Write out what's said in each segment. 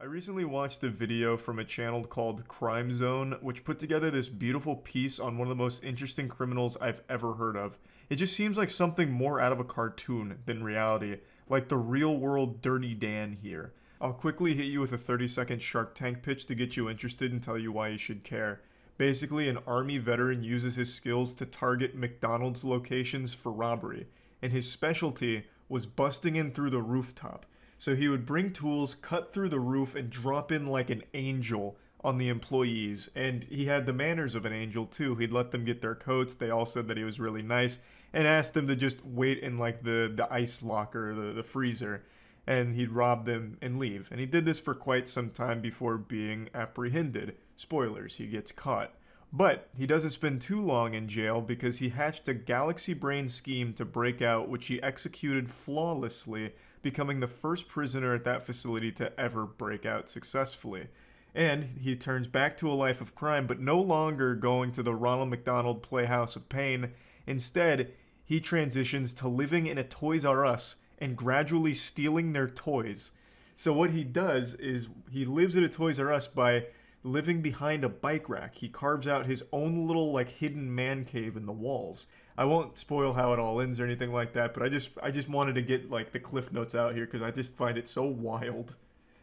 recently watched a video from a channel called crime0, which put together this beautiful piece on one of the most interesting criminals I've ever heard of. It just seems like something more out of a cartoon than reality, like the real world Dirty Dan here. I'll quickly hit you with a 30-second Shark Tank pitch to get you interested and tell you why you should care. Basically, an army veteran uses his skills to target McDonald's locations for robbery, and his specialty was busting in through the rooftop. So he would bring tools, cut through the roof, and drop in like an angel on the employees. And he had the manners of an angel too. He'd let them get their coats. They all said that he was really nice and asked them to just wait in like the ice locker, the freezer. And he'd rob them and leave. And he did this for quite some time before being apprehended. Spoilers, he gets caught. But he doesn't spend too long in jail because he hatched a galaxy brain scheme to break out, which he executed flawlessly, becoming the first prisoner at that facility to ever break out successfully. And he turns back to a life of crime, but no longer going to the Ronald McDonald Playhouse of Pain. Instead, he transitions to living in a Toys R Us and gradually stealing their toys. So what he does is he lives at a Toys R Us by living behind a bike rack. He carves out his own little like hidden man cave in the walls. I won't spoil how it all ends or anything like that, but I just wanted to get like the cliff notes out here because I just find it so wild.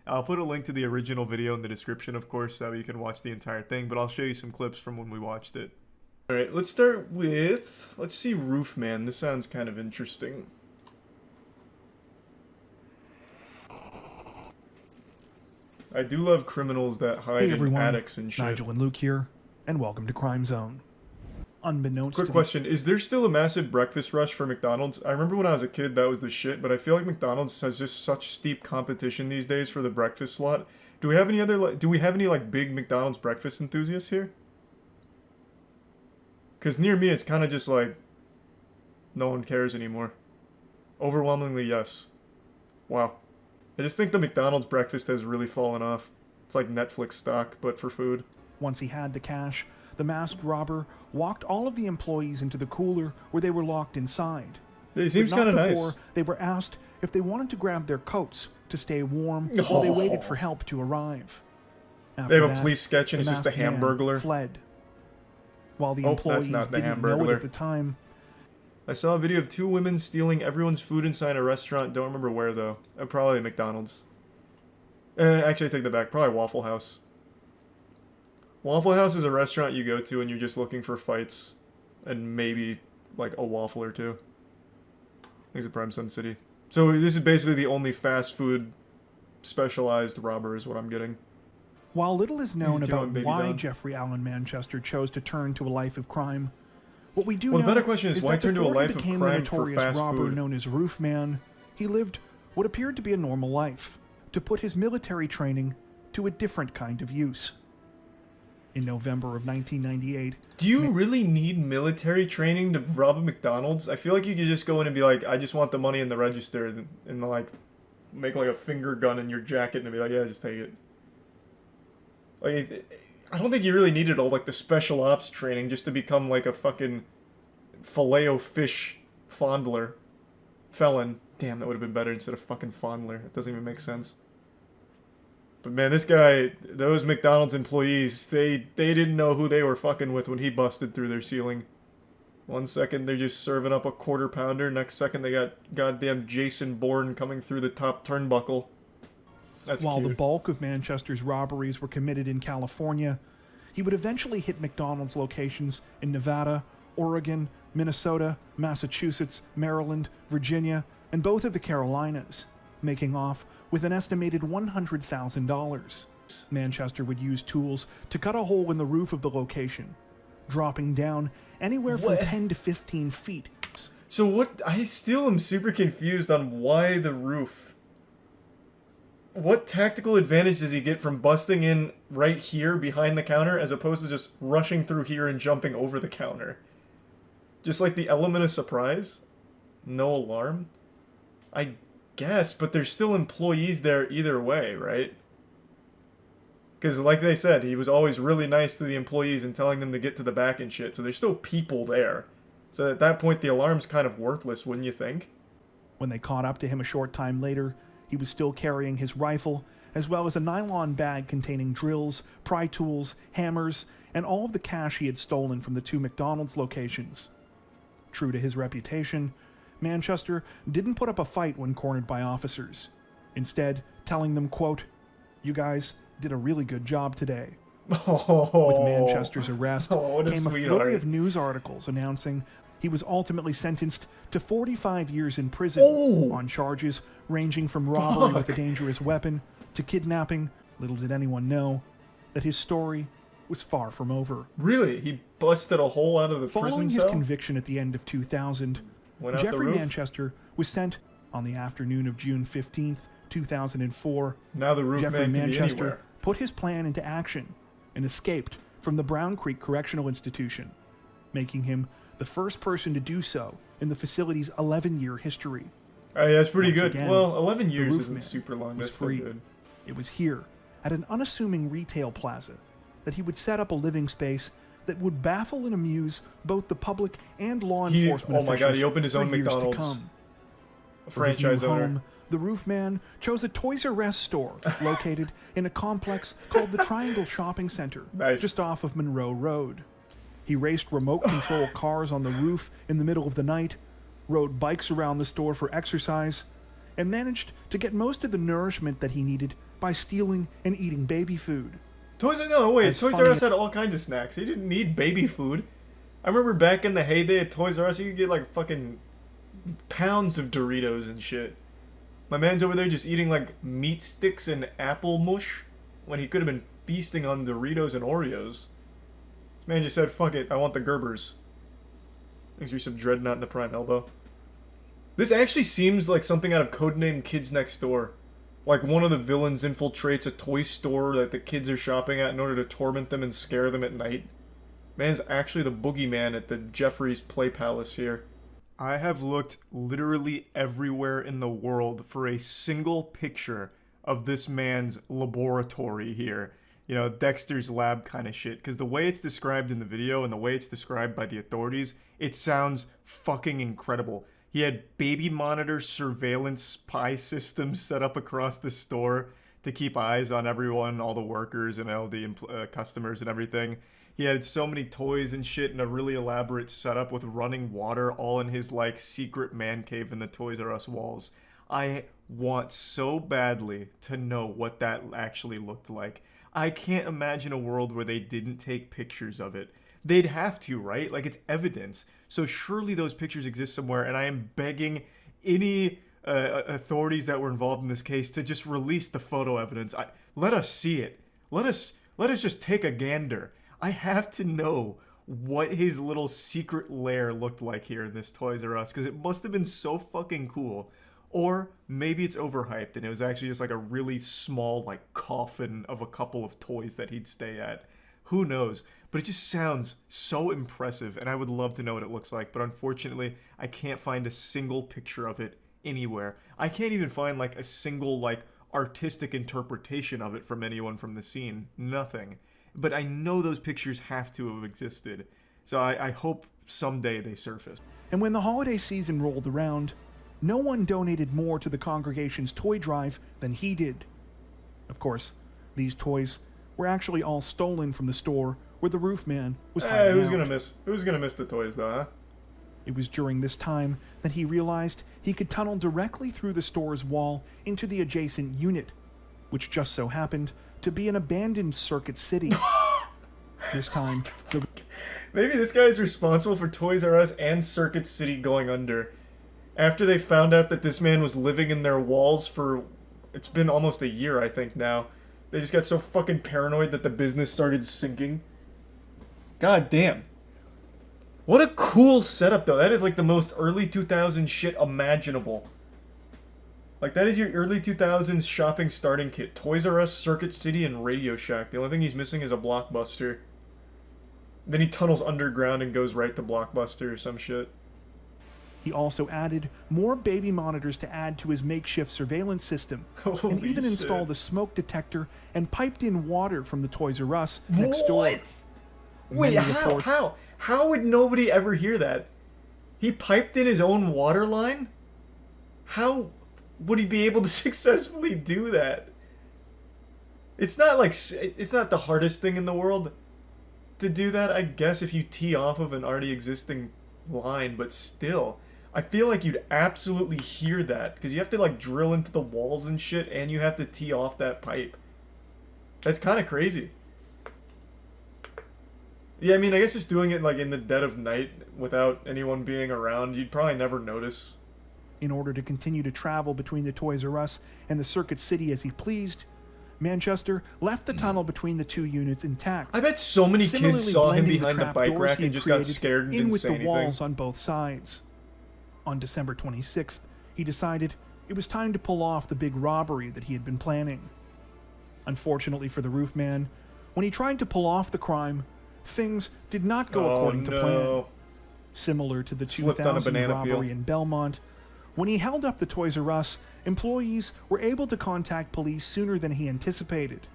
I'll put a link to the original video in the description, of course, so you can watch the entire thing, but I'll show you some clips from when we watched it. Alright, let's start with, let's see Roofman. This sounds kind of interesting. I do love criminals that hide in attics and shit. Nigel and Luke here, and welcome to Crime Zone. Unbeknownst Quick question, is there still a massive breakfast rush for McDonald's? I remember when I was a kid that was the shit, but I feel like McDonald's has just such steep competition these days for the breakfast slot. Do we have any like big McDonald's breakfast enthusiasts here? Cause near me it's kind of just like no one cares anymore. Overwhelmingly yes. Wow. I just think the McDonald's breakfast has really fallen off. It's like Netflix stock, but for food. Once he had the cash, the masked robber walked all of the employees into the cooler where they were locked inside. It seems kind of nice. They were asked if they wanted to grab their coats to stay warm while they waited for help to arrive. After they have a police sketch and it's just a Hamburglar. Fled. While the employees didn't know it at the time. I saw a video of two women stealing everyone's food inside a restaurant. Don't remember where though. Probably McDonald's. Actually, I take that back. Probably Waffle House. Waffle House is a restaurant you go to and you're just looking for fights and maybe like a waffle or two. I think it's Prime Sun City. So this is basically the only fast food specialized robber is what I'm getting. While little is known about why Jeffrey Allen Manchester chose to turn to a life of crime, what we do know the better question is why turn to a life of crime for fast food? Known as Roofman, he lived what appeared to be a normal life, to put his military training to a different kind of use. In November of 1998... Do you really need military training to rob a McDonald's? I feel like you could just go in and be like, I just want the money in the register, and like, make like a finger gun in your jacket and be like, yeah, just take it. Like, I don't think you really needed all like the special ops training just to become like a fucking Filet-O-Fish fondler. Felon. Damn, that would have been better instead of fucking fondler. It doesn't even make sense. But man, this guy, those McDonald's employees, they didn't know who they were fucking with when he busted through their ceiling. One second they're just serving up a quarter pounder, next second they got goddamn Jason Bourne coming through the top turnbuckle. That's While cute. The bulk of Manchester's robberies were committed in California, he would eventually hit McDonald's locations in Nevada, Oregon, Minnesota, Massachusetts, Maryland, Virginia, and both of the Carolinas, making off with an estimated $100,000. Manchester would use tools to cut a hole in the roof of the location, dropping down anywhere from 10 to 15 feet. So what? I still am super confused on why the roof. What tactical advantage does he get from busting in right here behind the counter as opposed to just rushing through here and jumping over the counter? Just like the element of surprise? No alarm? I guess, but there's still employees there either way, right? Because like they said, he was always really nice to the employees and telling them to get to the back and shit, so there's still people there. So at that point, the alarm's kind of worthless, wouldn't you think? When they caught up to him a short time later, he was still carrying his rifle, as well as a nylon bag containing drills, pry tools, hammers, and all of the cash he had stolen from the 2 McDonald's locations. True to his reputation, Manchester didn't put up a fight when cornered by officers, instead telling them, quote, "You guys did a really good job today." With Manchester's arrest came a flurry of news articles announcing he was ultimately sentenced to 45 years in prison on charges ranging from robbery with a dangerous weapon to kidnapping. Little did anyone know that his story was far from over. Really? He busted a hole out of the prison cell? Following his conviction at the end of 2000, Jeffrey Manchester was sent on the afternoon of June 15th, 2004. Now the roof Jeffrey man can be Manchester anywhere. put his plan into action and escaped from the Brown Creek Correctional Institution, making him the first person to do so in the facility's 11-year history. Hey, that's pretty good. Again, well, 11 years isn't man super long. was That's still free. good. It was here, at an unassuming retail plaza, that he would set up a living space that would baffle and amuse both the public and law enforcement oh my god, he officials opened his for own years to McDonald's. come. A For his franchise new owner. home, the roof man chose a Toys R Us store located in a complex called the Triangle Shopping Center, Nice. just off of Monroe Road. He raced remote control cars on the roof in the middle of the night, rode bikes around the store for exercise, and managed to get most of the nourishment that he needed by stealing and eating baby food. Toys R funny- Us had all kinds of snacks. He didn't need baby food. I remember back in the heyday at Toys R Us, you could get like fucking pounds of Doritos and shit. My man's over there just eating like meat sticks and apple mush when he could have been feasting on Doritos and Oreos. This man just said, fuck it, I want the Gerbers. Thanks for some Dreadnought in the prime elbow. This actually seems like something out of Codename Kids Next Door. Like one of the villains infiltrates a toy store that the kids are shopping at in order to torment them and scare them at night. Man's actually the boogeyman at the Jeffrey's Play Palace here. I have looked literally everywhere in the world for a single picture of this man's laboratory here. You know, Dexter's lab kind of shit. Because the way it's described in the video and the way it's described by the authorities, it sounds fucking incredible. He had baby monitor surveillance spy systems set up across the store to keep eyes on everyone, all the workers and all the customers and everything. He had so many toys and shit and a really elaborate setup with running water all in his like secret man cave in the Toys R Us walls. I want so badly to know what that actually looked like. I can't imagine a world where they didn't take pictures of it. They'd have to, right? Like, it's evidence. So surely those pictures exist somewhere, and I am begging any authorities that were involved in this case to just release the photo evidence. Let us see it. Let us just take a gander. I have to know what his little secret lair looked like here in this Toys R Us, because it must have been so fucking cool. Or maybe it's overhyped, and it was actually just like a really small, like, coffin of a couple of toys that he'd stay at. Who knows? But it just sounds so impressive, and I would love to know what it looks like. But unfortunately, I can't find a single picture of it anywhere. I can't even find, like, a single, like, artistic interpretation of it from anyone from the scene. Nothing. But I know those pictures have to have existed. So I hope someday they surface. And when the holiday season rolled around, no one donated more to the congregation's toy drive than he did. Of course, these toys were actually all stolen from the store where the roof man was hiding Who's out. gonna miss the toys though, huh? It was during this time that he realized he could tunnel directly through the store's wall into the adjacent unit, which just so happened to be an abandoned Circuit City. This time, Maybe this guy is responsible for Toys R Us and Circuit City going under. After they found out that this man was living in their walls for... It's been almost a year, I think, now. They just got so fucking paranoid that the business started sinking. God damn. What a cool setup, though. That is like the most early 2000s shit imaginable. Like, that is your early 2000s shopping starting kit. Toys R Us, Circuit City, and Radio Shack. The only thing he's missing is a Blockbuster. Then he tunnels underground and goes right to Blockbuster or some shit. he also added more baby monitors to add to his makeshift surveillance system, and Holy even shit. installed a smoke detector and piped in water from the Toys R Us next door. What? Wait, Many report- How would nobody ever hear that? He piped in his own water line? How would he be able to successfully do that? It's not like it's not the hardest thing in the world to do that, I guess, if you tee off of an already existing line, but still, I feel like you'd absolutely hear that because you have to like drill into the walls and shit, and you have to tee off that pipe. That's kind of crazy. Yeah, I mean, I guess just doing it like in the dead of night without anyone being around, you'd probably never notice. In order to continue to travel between the Toys R Us and the Circuit City as he pleased, Manchester left the tunnel between the two units intact. I bet so many similarly kids saw him blending behind the trap bike doors rack he and had just got created scared and in didn't with say the anything. walls on both sides. On December 26th, he decided it was time to pull off the big robbery that he had been planning. Unfortunately for the roofman, when he tried to pull off the crime, things did not go according to plan. Similar to the Slipped on a 2000 banana robbery peel. in Belmont, when he held up the Toys R Us, employees were able to contact police sooner than he anticipated.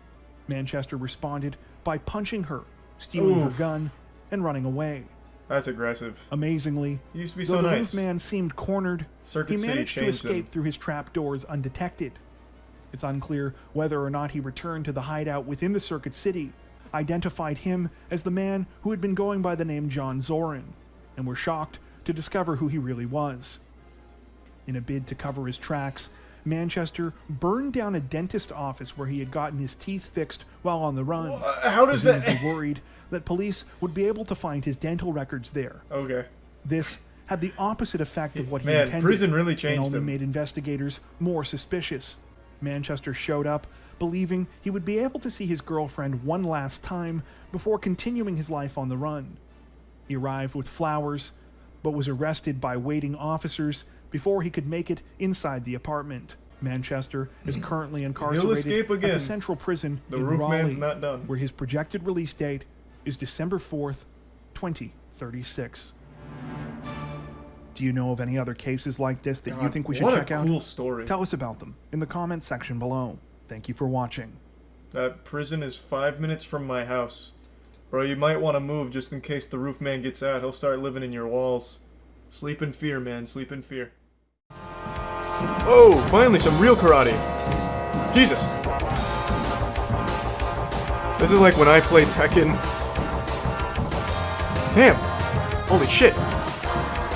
Manchester responded by punching her, stealing her Oof. gun, and running away. That's aggressive. Amazingly, He used to be though so the nice. roofman seemed cornered, Circuit he City managed to changed him. escape through his trapdoors undetected. It's unclear whether or not he returned to the hideout within the Circuit City, identified him as the man who had been going by the name John Zorin, and were shocked to discover who he really was. In a bid to cover his tracks, Manchester burned down a dentist office where he had gotten his teeth fixed while on the run. How does that... Presumably worried that police would be able to find his dental records there. Okay. This had the opposite effect of what he Man, intended. prison really and changed only him. made investigators more suspicious. Manchester showed up, believing he would be able to see his girlfriend one last time before continuing his life on the run. He arrived with flowers, but was arrested by waiting officers before he could make it inside the apartment. Manchester is currently incarcerated escape at again. the Central Prison The in roof Raleigh, man's not done. where his projected release date is December 4th, 2036. Do you know of any other cases like this that you God, think we should what check a out? cool story. Tell us about them in the comments section below. Thank you for watching. That prison is 5 minutes from my house. Bro, you might want to move just in case the roof man gets out. He'll start living in your walls. Sleep in fear, man. Sleep in fear. Oh, finally some real karate. Jesus. This is like when I play Tekken. Damn. Holy shit.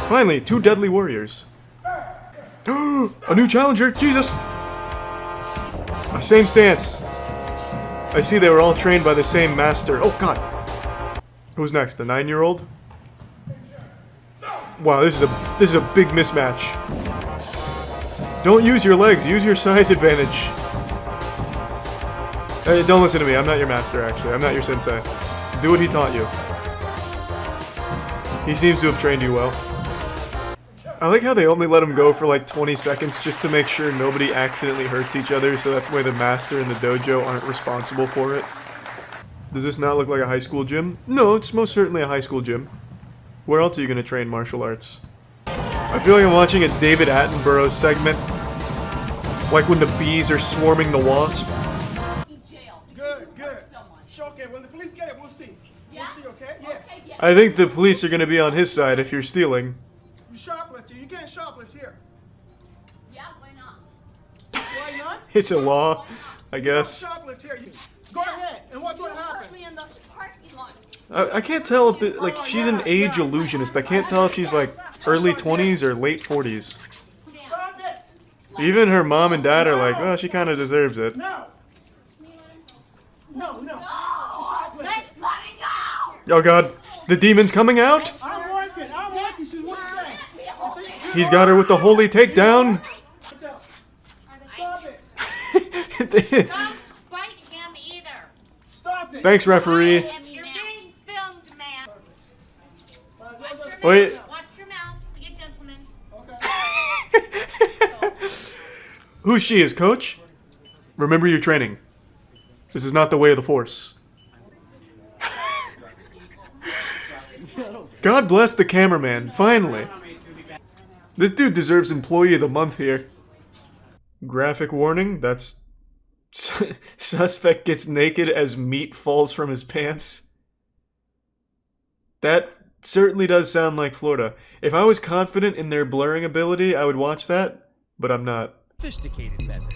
Finally, two deadly warriors. A new challenger. Jesus. Same stance. I see they were all trained by the same master. Oh god. Who's next? The 9-year-old? Wow, this is a big mismatch. Don't use your legs, use your size advantage. Hey, don't listen to me. I'm not your master, actually. I'm not your sensei. Do what he taught you. He seems to have trained you well. I like how they only let him go for like 20 seconds just to make sure nobody accidentally hurts each other, so that way the master and the dojo aren't responsible for it. Does this not look like a high school gym? No, it's most certainly a high school gym. Where else are you going to train martial arts? I feel like I'm watching a David Attenborough segment. Like when the bees are swarming the wasp. Good, good. Okay, when the police get it, we'll see. Yeah? We'll see, okay? Yeah. Okay, yeah. I think the police are going to be on his side if you're stealing. You shoplifting. You can't shoplift here. Yeah, why not? Why not? It's a law, I guess. Shoplift here. You go ahead and watch what You hurt happens. me in the parking lot. I can't tell if the, like, she's an age illusionist. I can't tell if she's like early 20s or late 40s. Stop it. Even her mom and dad are like, well, she kind of deserves it. No. No, no. No! Let me go! Oh god, the demon's coming out? I'm working. I'm working. She's what's saying. He's got her with the holy takedown. Stop it. Don't fight him either. Stop it. Thanks, referee. You're being filmed, man. Watch your mouth. Wait. Watch your mouth. Be a gentleman. Okay. Who's she, his coach? Remember your training. This is not the way of the Force. God bless the cameraman, finally. This dude deserves Employee of the Month here. Graphic warning, that's... Suspect gets naked as meat falls from his pants. That certainly does sound like Florida. If I was confident in their blurring ability, I would watch that, but I'm not. Sophisticated method.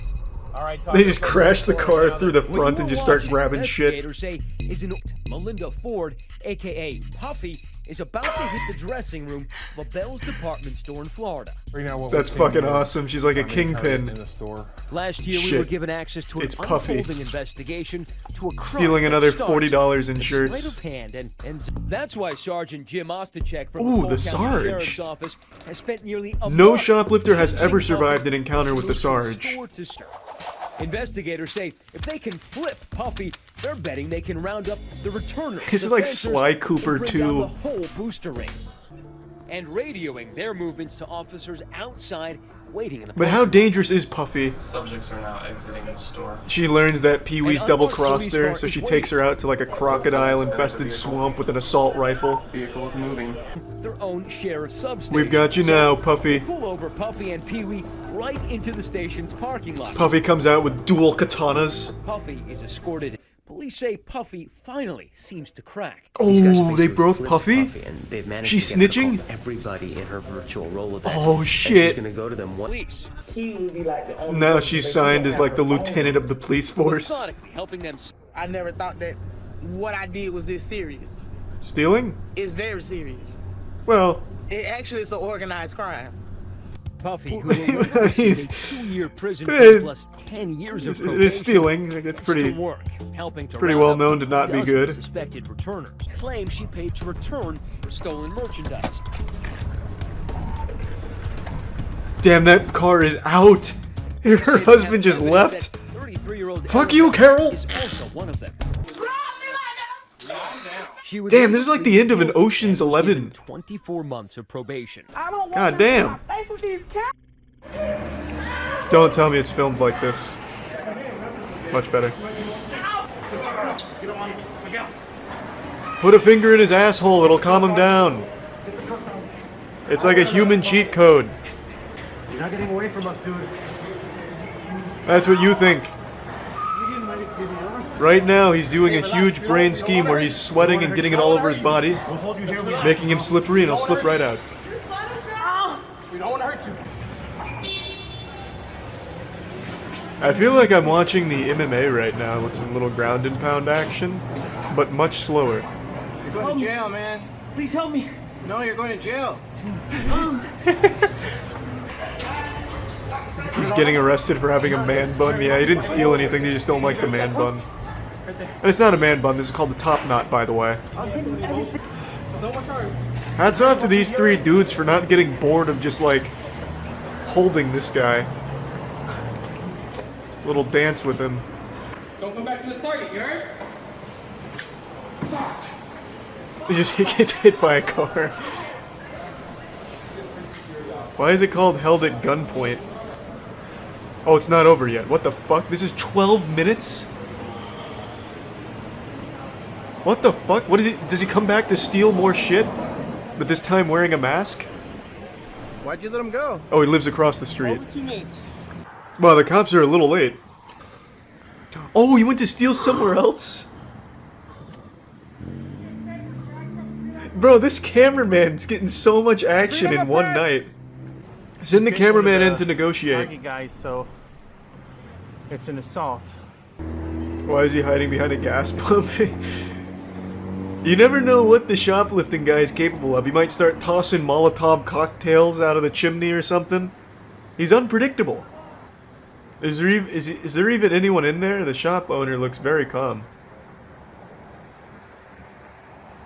They just crash the car through the front and just start grabbing shit. Investigators say is in Melinda Ford, aka Puffy, is about to hit the dressing room of a Bell's department store in Florida. That's fucking awesome. She's like a kingpin. Last year, we Shit. were given access to an It's Puffy. unfolding investigation to a crime Stealing that another starts $40 in with shirts. sleight of hand, and that's why Sergeant Jim Ostachek from Ooh, the the Cole County Sarge. Sheriff's Office has spent nearly a No month shoplifter has searching ever Puffy survived an encounter with the from Sarge. store to store. Investigators say if they can flip Puffy, they're betting they can round up the returners. This is the like fencers, Sly and Cooper bring 2. down the whole booster ring. And radioing their movements to officers outside waiting in the But how parking lot. dangerous is Puffy? Subjects are now exiting the store. She learns that Pee-wee's An double-crossed her, unmarked so she police takes her out to like a crocodile-infested swamp with an assault rifle. Vehicle is moving. Their own sheriff's substation. We've got you now, Puffy. Pull over Puffy and Pee-wee right into the station's parking lot. Puffy comes out with dual katanas. Puffy is escorted. Police say Puffy finally seems to crack. These guys Oh, they basically broke flipped Puffy? and they've managed She's to get her to snitching? call everybody in her virtual Rolodex. Oh, And shit. she's gonna go to them one. Police He would be like the only Now person she's they signed don't as have like the her phone. lieutenant of the police force. methodically helping them. I never thought that what I did was this serious. Stealing? It's very serious. Well, It actually is an organized crime. Puffy, who will I receive mean, a 2-year prison eh, term plus 10 years of it probation. is stealing. It's pretty. Still work, helping to pretty round well up known to not be dozens good. of Suspected returners claim she paid to return stolen merchandise. Damn, that car is out. Her Say they husband have just evidence left. that 33-year-old Fuck you, Carol. is also one of them. She was Damn, this is like the end of an Ocean's 11. 24 months of probation. God damn. Don't tell me it's filmed like this. Much better. Put a finger in his asshole, it'll calm him down. It's like a human cheat code. You're not getting away from us, dude. That's what you think. Right now, he's doing a huge brain scheme where he's sweating and getting it all over his body, We'll hold you here. making him slippery, and he'll slip right out. We don't want to hurt you. I feel like I'm watching the MMA right now with some little ground and pound action, but much slower. You're going to jail, man. Please help me. No, you're going to jail. He's getting arrested for having a man bun. Yeah, he didn't steal anything, they just don't like the man bun. And it's not a man bun, this is called the top knot, by the way. Hats off to these three dudes for not getting bored of just, like, holding this guy. Little dance with him. Don't come back to this target, you heard? He gets hit by a car. Why is it called held at gunpoint? Oh, it's not over yet. What the fuck? This is 12 minutes? What the fuck? What is it? Does he come back to steal more shit? But this time wearing a mask? Why'd you let him go? Oh, he lives across the street. Well, the cops are a little late. Oh, he went to steal somewhere else? Bro, this cameraman's getting so much action in one night. Send the cameraman in to negotiate. Target guys, so it's an assault. Why is he hiding behind a gas pump? You never know what the shoplifting guy is capable of. He might start tossing Molotov cocktails out of the chimney or something. He's unpredictable. Is there even anyone in there? The shop owner looks very calm.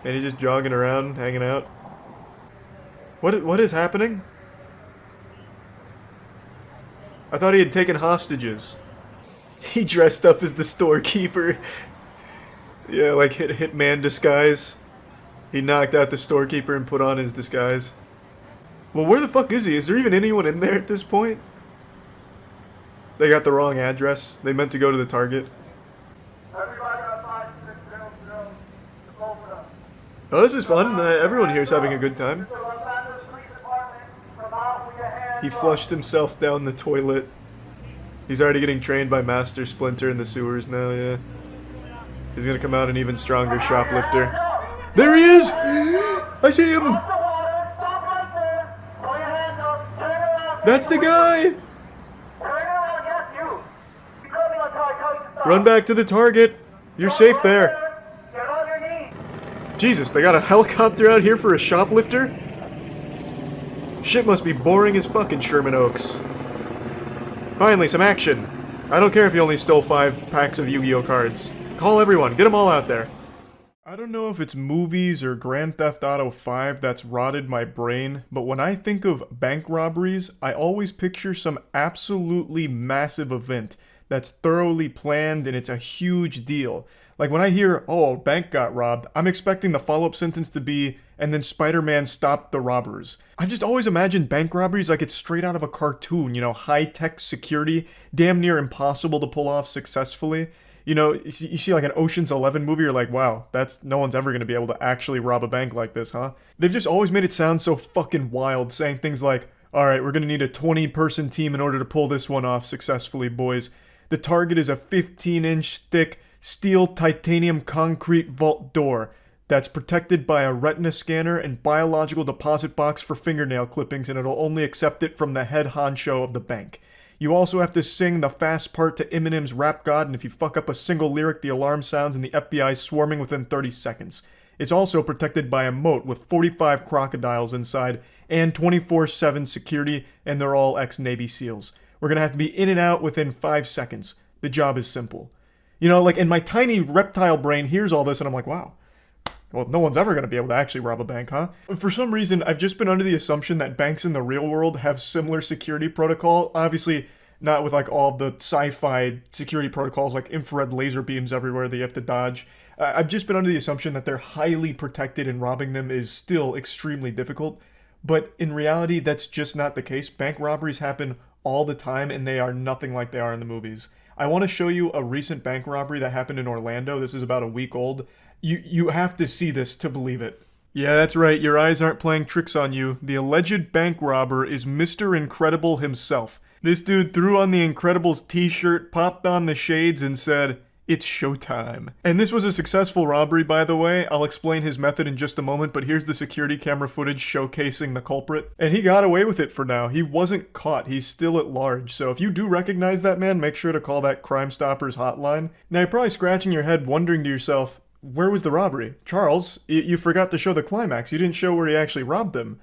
And he's just jogging around, hanging out. What is happening? I thought he had taken hostages. He dressed up as the storekeeper. Yeah, like hitman disguise. He knocked out the storekeeper and put on his disguise. Well, where the fuck is he? Is there even anyone in there at this point? They got the wrong address. They meant to go to the Target. Oh, this is fun. Everyone here is having a good time. He flushed himself down the toilet. He's already getting trained by Master Splinter in the sewers now, yeah. He's gonna come out an even stronger shoplifter. There he is! I see him! That's the guy! Run back to the target. You're safe there. Jesus, they got a helicopter out here for a shoplifter? Shit must be boring as fucking Sherman Oaks. Finally, some action. I don't care if you only stole 5 packs of Yu-Gi-Oh cards. Call everyone, get them all out there. I don't know if it's movies or Grand Theft Auto 5 that's rotted my brain, but when I think of bank robberies, I always picture some absolutely massive event that's thoroughly planned and it's a huge deal. Like when I hear, oh, a bank got robbed, I'm expecting the follow-up sentence to be, and then Spider-Man stopped the robbers. I've just always imagined bank robberies like it's straight out of a cartoon, you know, high-tech security, damn near impossible to pull off successfully. You know, you see like an Ocean's 11 movie, you're like, wow, no one's ever going to be able to actually rob a bank like this, huh? They've just always made it sound so fucking wild, saying things like, alright, we're going to need a 20-person team in order to pull this one off successfully, boys. The target is a 15-inch thick steel titanium concrete vault door that's protected by a retina scanner and biological deposit box for fingernail clippings, and it'll only accept it from the head honcho of the bank. You also have to sing the fast part to Eminem's Rap God, and if you fuck up a single lyric, the alarm sounds and the FBI's swarming within 30 seconds. It's also protected by a moat with 45 crocodiles inside and 24/7 security, and they're all ex-Navy SEALs. We're gonna have to be in and out within 5 seconds. The job is simple. You know, like, and my tiny reptile brain hears all this and I'm like, wow. Well, no one's ever going to be able to actually rob a bank, huh? For some reason, I've just been under the assumption that banks in the real world have similar security protocol. Obviously, not with like all the sci-fi security protocols like infrared laser beams everywhere that you have to dodge. I've just been under the assumption that they're highly protected and robbing them is still extremely difficult. But in reality, that's just not the case. Bank robberies happen all the time and they are nothing like they are in the movies. I want to show you a recent bank robbery that happened in Orlando. This is about a week old. You have to see this to believe it. Yeah, that's right. Your eyes aren't playing tricks on you. The alleged bank robber is Mr. Incredible himself. This dude threw on the Incredibles t-shirt, popped on the shades, and said, "It's showtime." And this was a successful robbery, by the way. I'll explain his method in just a moment, but here's the security camera footage showcasing the culprit. And he got away with it for now. He wasn't caught. He's still at large. So if you do recognize that man, make sure to call that Crime Stoppers hotline. Now you're probably scratching your head wondering to yourself, where was the robbery? Charles, you forgot to show the climax. You didn't show where he actually robbed them.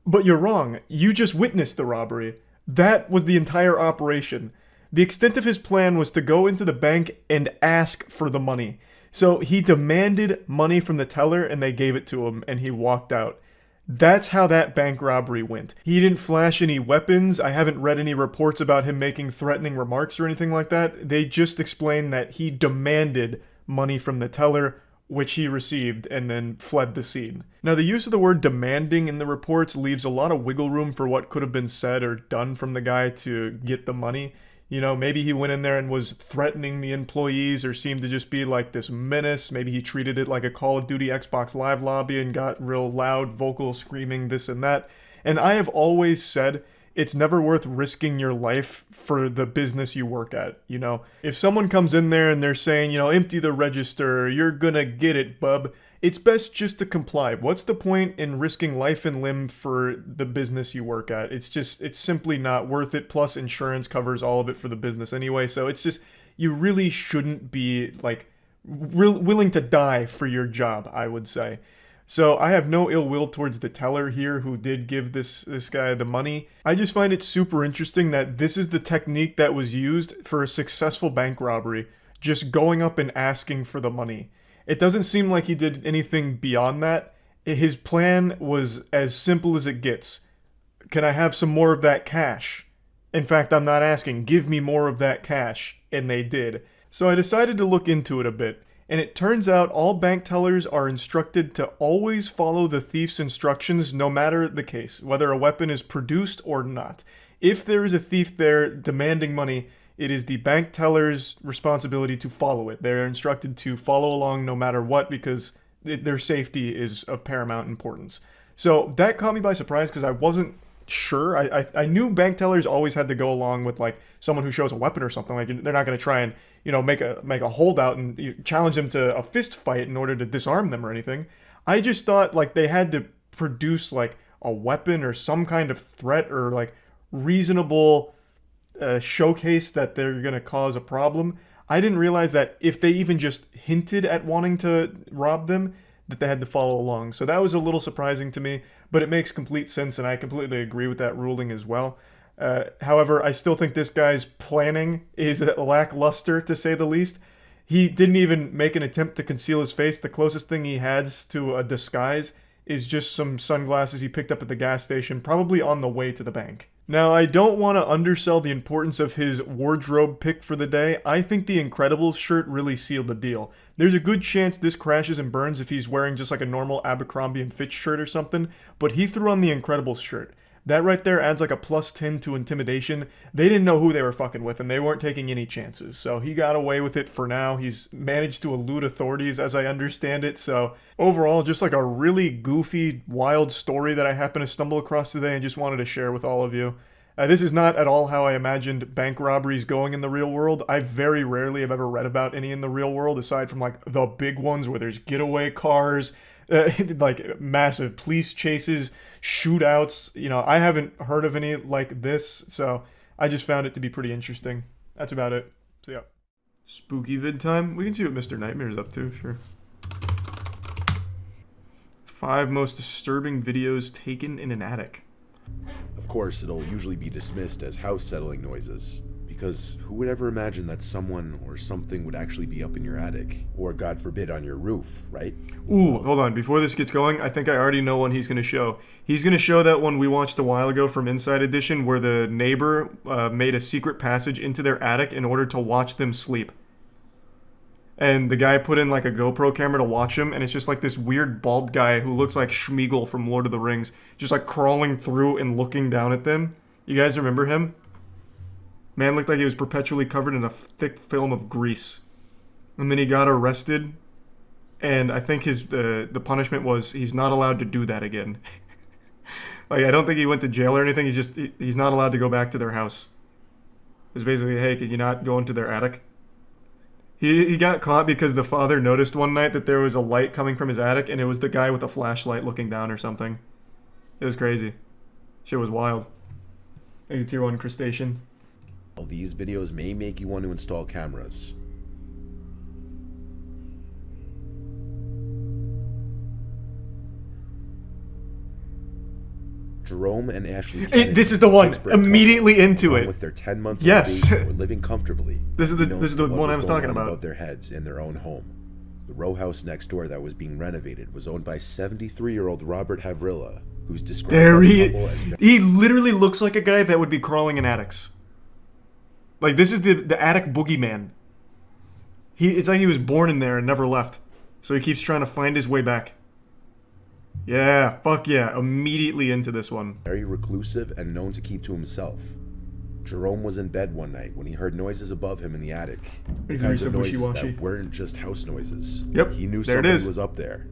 But you're wrong. You just witnessed the robbery. That was the entire operation. The extent of his plan was to go into the bank and ask for the money. So he demanded money from the teller and they gave it to him and he walked out. That's how that bank robbery went. He didn't flash any weapons. I haven't read any reports about him making threatening remarks or anything like that. They just explained that he demanded money from the teller, which he received, and then fled the scene. Now, the use of the word demanding in the reports leaves a lot of wiggle room for what could have been said or done from the guy to get the money. You know, maybe he went in there and was threatening the employees or seemed to just be like this menace. Maybe he treated it like a Call of Duty Xbox Live lobby and got real loud, vocal, screaming, this and that. And I have always said it's never worth risking your life for the business you work at, you know? If someone comes in there and they're saying, you know, empty the register, you're gonna get it, bub, it's best just to comply. What's the point in risking life and limb for the business you work at? It's simply not worth it. Plus, insurance covers all of it for the business anyway. So it's just, you really shouldn't be, like, willing to die for your job, I would say. So I have no ill will towards the teller here who did give this guy the money. I just find it super interesting that this is the technique that was used for a successful bank robbery. Just going up and asking for the money. It doesn't seem like he did anything beyond that. His plan was as simple as it gets. Can I have some more of that cash? In fact, I'm not asking. Give me more of that cash. And they did. So I decided to look into it a bit. And it turns out all bank tellers are instructed to always follow the thief's instructions no matter the case, whether a weapon is produced or not. If there is a thief there demanding money, it is the bank teller's responsibility to follow it. They're instructed to follow along no matter what because their safety is of paramount importance. So that caught me by surprise because I wasn't sure. I knew bank tellers always had to go along with like someone who shows a weapon or something. Like they're not going to try and, you know, make a holdout and challenge them to a fist fight in order to disarm them or anything. I just thought like they had to produce like a weapon or some kind of threat or like reasonable showcase that they're going to cause a problem. I didn't realize that if they even just hinted at wanting to rob them, that they had to follow along. So that was a little surprising to me, but it makes complete sense, and I completely agree with that ruling as well. However, I still think this guy's planning is lackluster, to say the least. He didn't even make an attempt to conceal his face. The closest thing he has to a disguise is just some sunglasses he picked up at the gas station, probably on the way to the bank. Now, I don't want to undersell the importance of his wardrobe pick for the day. I think the Incredibles shirt really sealed the deal. There's a good chance this crashes and burns if he's wearing just like a normal Abercrombie & Fitch shirt or something, but he threw on the Incredibles shirt. That right there adds like a +10 to intimidation. They didn't know who they were fucking with, and they weren't taking any chances. So he got away with it for now. He's managed to elude authorities, as I understand it. So overall, just like a really goofy, wild story that I happened to stumble across today and just wanted to share with all of you. This is not at all how I imagined bank robberies going in the real world. I very rarely have ever read about any in the real world, aside from like the big ones where there's getaway cars, like massive police chases, shootouts. You know, I haven't heard of any like this, so I just found it to be pretty interesting. That's about it. So yeah. Spooky vid time. We can see what Mr. Nightmare's up to, sure. 5 most disturbing videos taken in an attic. Of course, it'll usually be dismissed as house settling noises, because who would ever imagine that someone or something would actually be up in your attic, or God forbid on your roof, right? Ooh, hold on, before this gets going, I think I already know one he's going to show. He's going to show that one we watched a while ago from Inside Edition, where the neighbor made a secret passage into their attic in order to watch them sleep. And the guy put in like a GoPro camera to watch him, and it's just like this weird bald guy who looks like Schmeagol from Lord of the Rings, just like crawling through and looking down at them. You guys remember him? Man looked like he was perpetually covered in a thick film of grease. And then he got arrested, and I think his the punishment was he's not allowed to do that again. Like, I don't think he went to jail or anything. He's not allowed to go back to their house. It was basically, hey, can you not go into their attic? He got caught because the father noticed one night that there was a light coming from his attic, and it was the guy with a flashlight looking down or something. It was crazy. Shit was wild. He's a tier 1 crustacean. Well, these videos may make you want to install cameras. Jerome and Ashley Kennedy, this is the one. Immediately into it. With their 10-month-old yes. baby, were living comfortably. This is the one I was talking about. Above their heads in their own home. The row house next door that was being renovated was owned by 73-year-old Robert Havrilla, who's described as he literally looks like a guy that would be crawling in attics. Like, this is the attic boogeyman. It's like he was born in there and never left. So he keeps trying to find his way back. Yeah, fuck yeah. Immediately into this one. Very reclusive and known to keep to himself. Jerome was in bed one night when he heard noises above him in the attic. The kinds of noises that weren't just house noises. Yep, he knew somebody was up there.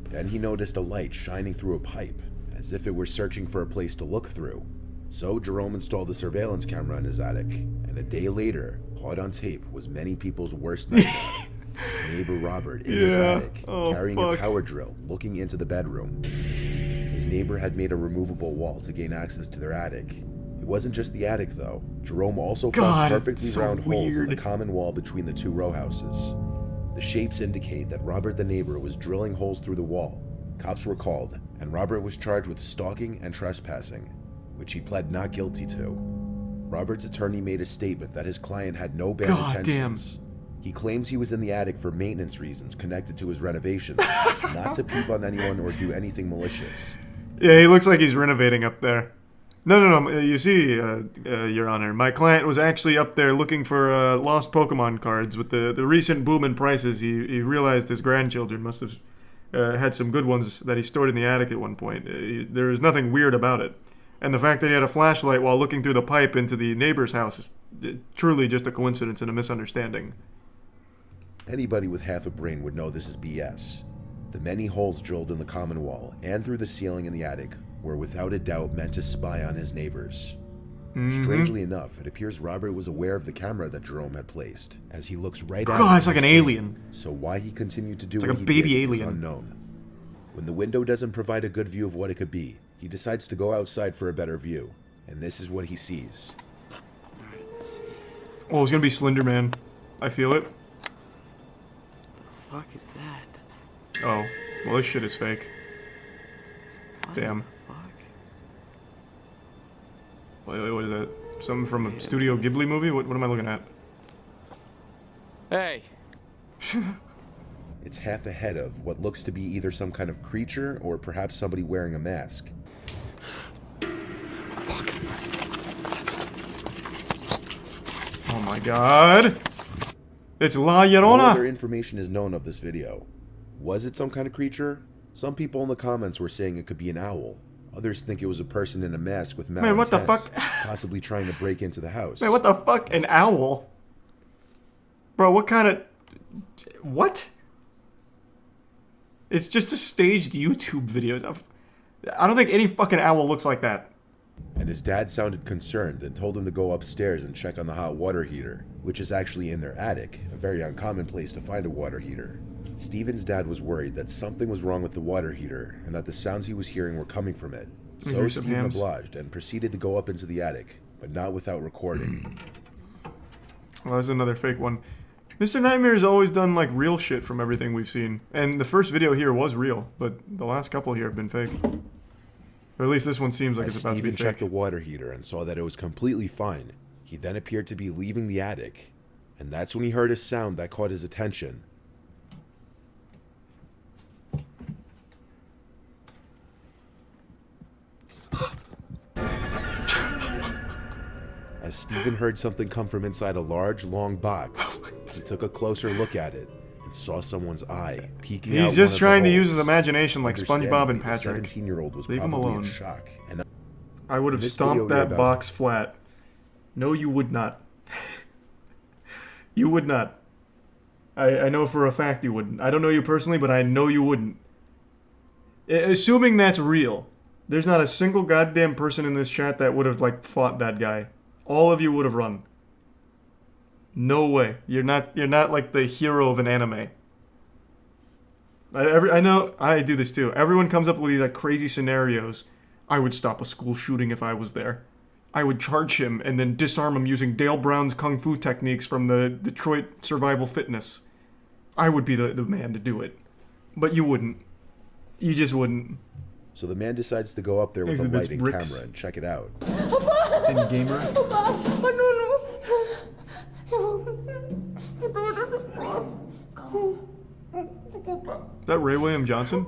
Then he noticed a light shining through a pipe, as if it were searching for a place to look through. So Jerome installed a surveillance camera in his attic, and a day later, caught on tape was many people's worst nightmare. His neighbor Robert in his attic, carrying a power drill, looking into the bedroom. His neighbor had made a removable wall to gain access to their attic. It wasn't just the attic, though. Jerome also found perfectly round holes in the common wall between the 2 row houses. The shapes indicate that Robert the neighbor was drilling holes through the wall. Cops were called, and Robert was charged with stalking and trespassing, which he pled not guilty to. Robert's attorney made a statement that his client had no bad intentions. He claims he was in the attic for maintenance reasons connected to his renovations, not to peep on anyone or do anything malicious. Yeah, he looks like he's renovating up there. No. You see, Your Honor, my client was actually up there looking for lost Pokemon cards. With the recent boom in prices, he realized his grandchildren must have had some good ones that he stored in the attic at one point. There was nothing weird about it. And the fact that he had a flashlight while looking through the pipe into the neighbor's house is truly just a coincidence and a misunderstanding. Anybody with half a brain would know this is BS. The many holes drilled in the common wall and through the ceiling in the attic were without a doubt meant to spy on his neighbors. Strangely enough, it appears Robert was aware of the camera that Jerome had placed, as he looks right at him. It's like an alien. So why he continued to do what he did is alien. Unknown. When the window doesn't provide a good view of what it could be, he decides to go outside for a better view, and this is what he sees. Oh, it's gonna be Slender Man. I feel it. Fuck is that? Oh, well, this shit is fake. Damn. Wait, what is that? Something from a Studio Ghibli movie? What am I looking at? Hey. It's half a head of what looks to be either some kind of creature or perhaps somebody wearing a mask. Oh my god! It's La No Llorona! other information is known of this video. Was it some kind of creature? Some people in the comments were saying it could be an owl. Others think it was a person in a mask with malintent, Man, what the fuck? possibly trying to break into the house. Man, what the fuck? An owl? Bro, what kind of... What? It's just a staged YouTube video. I don't think any fucking owl looks like that. And his dad sounded concerned and told him to go upstairs and check on the hot water heater, which is actually in their attic, a very uncommon place to find a water heater. Steven's dad was worried that something was wrong with the water heater and that the sounds he was hearing were coming from it. So Steven obliged and proceeded to go up into the attic, but not without recording. Well, that's another fake one. Mr. Nightmare has always done, like, real shit from everything we've seen. And the first video here was real, but the last couple here have been fake. Or at least this one seems like it's about to be Steven fake. checked the water heater and saw that it was completely fine. He then appeared to be leaving the attic, and that's when he heard a sound that caught his attention. As Steven heard something come from inside a large, long box, he took a closer look at it and saw someone's eye peeking out. He's just one trying of to the use his holes. imagination like SpongeBob and Patrick. The 17-year-old was Leave him probably alone. in shock. And I would have this stomped video that about- box flat. No, you would not. You would not. I know for a fact you wouldn't. I don't know you personally, but I know you wouldn't. Assuming that's real, there's not a single goddamn person in this chat that would have, like, fought that guy. All of you would have run. No way. You're not like the hero of an anime. I know I do this too. Everyone comes up with these like crazy scenarios. I would stop a school shooting if I was there. I would charge him and then disarm him using Dale Brown's kung fu techniques from the Detroit Survival Fitness. I would be the man to do it. But you wouldn't. You just wouldn't. So the man decides to go up there with a Exhibits light and bricks. camera and check it out. And gamer. That Ray William Johnson?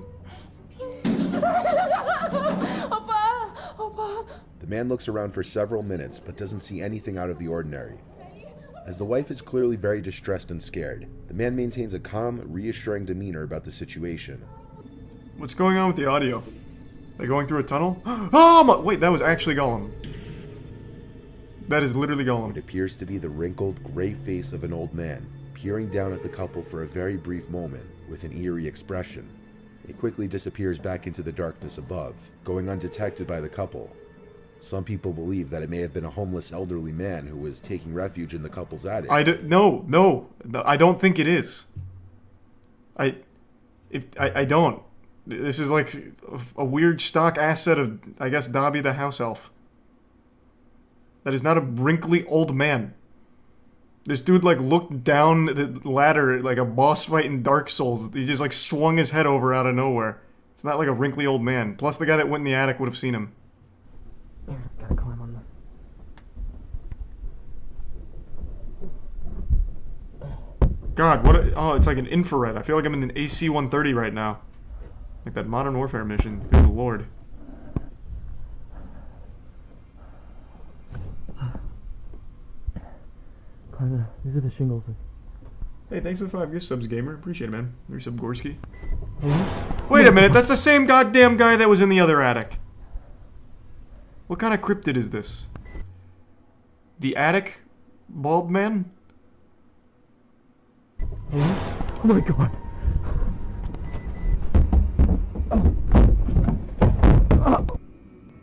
The man looks around for several minutes but doesn't see anything out of the ordinary. As the wife is clearly very distressed and scared, the man maintains a calm, reassuring demeanor about the situation. What's going on with the audio? They're going through a tunnel? Oh my, wait, that was actually Gollum. That is literally Gollum. It appears to be the wrinkled, gray face of an old man, peering down at the couple for a very brief moment with an eerie expression. It quickly disappears back into the darkness above, going undetected by the couple. Some people believe that it may have been a homeless elderly man who was taking refuge in the couple's attic. No, I don't think it is. I don't. This is like a weird stock asset of, I guess, Dobby the house elf. That is not a wrinkly old man. This dude, like, looked down the ladder like a boss fight in Dark Souls. He just, like, swung his head over out of nowhere. It's not like a wrinkly old man. Plus, the guy that went in the attic would have seen him. Gotta climb on the... God, oh, it's like an infrared. I feel like I'm in an AC-130 right now. Like that Modern Warfare mission. Good lord. These are the shingles. Hey, thanks for the 5 gift subs, gamer. Appreciate it, man. Resub Gorski. Wait a minute, that's the same goddamn guy that was in the other attic. What kind of cryptid is this? The attic bald man? Oh my god.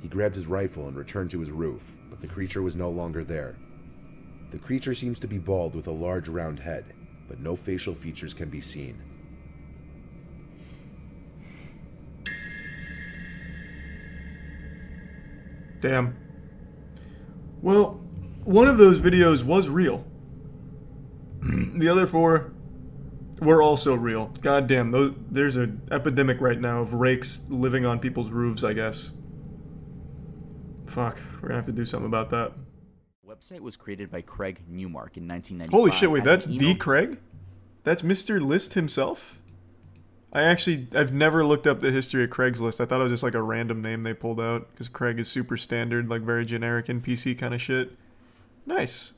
He grabbed his rifle and returned to his roof, but the creature was no longer there. The creature seems to be bald with a large round head, but no facial features can be seen. Damn. Well, one of those videos was real. The other 4 were also real. Goddamn, there's an epidemic right now of rakes living on people's roofs, I guess. Fuck, we're gonna have to do something about that. Website was created by Craig Newmark in 1995. Holy shit, wait, that's the Craig? That's Mr. List himself? I've never looked up the history of Craigslist. I thought it was just like a random name they pulled out, because Craig is super standard, like very generic NPC kind of shit. Nice.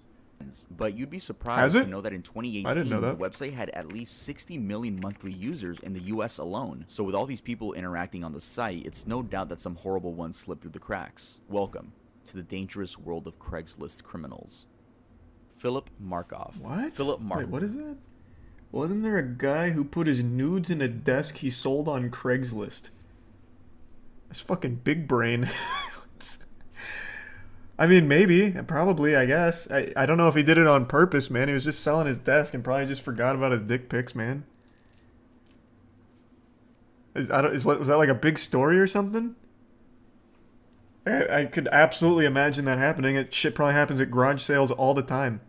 But you'd be surprised to know that in 2018, I didn't know that. the website had at least 60 million monthly users in the US alone. So with all these people interacting on the site, it's no doubt that some horrible ones slipped through the cracks. Welcome to the dangerous world of Craigslist criminals. Philip Markoff. What? Philip Wait, what is that? Wasn't there a guy who put his nudes in a desk he sold on Craigslist? That's fucking big brain. I mean, maybe. Probably, I guess. I don't know if he did it on purpose, man. He was just selling his desk and probably just forgot about his dick pics, man. Was that like a big story or something? I could absolutely imagine that happening. It shit probably happens at garage sales all the time.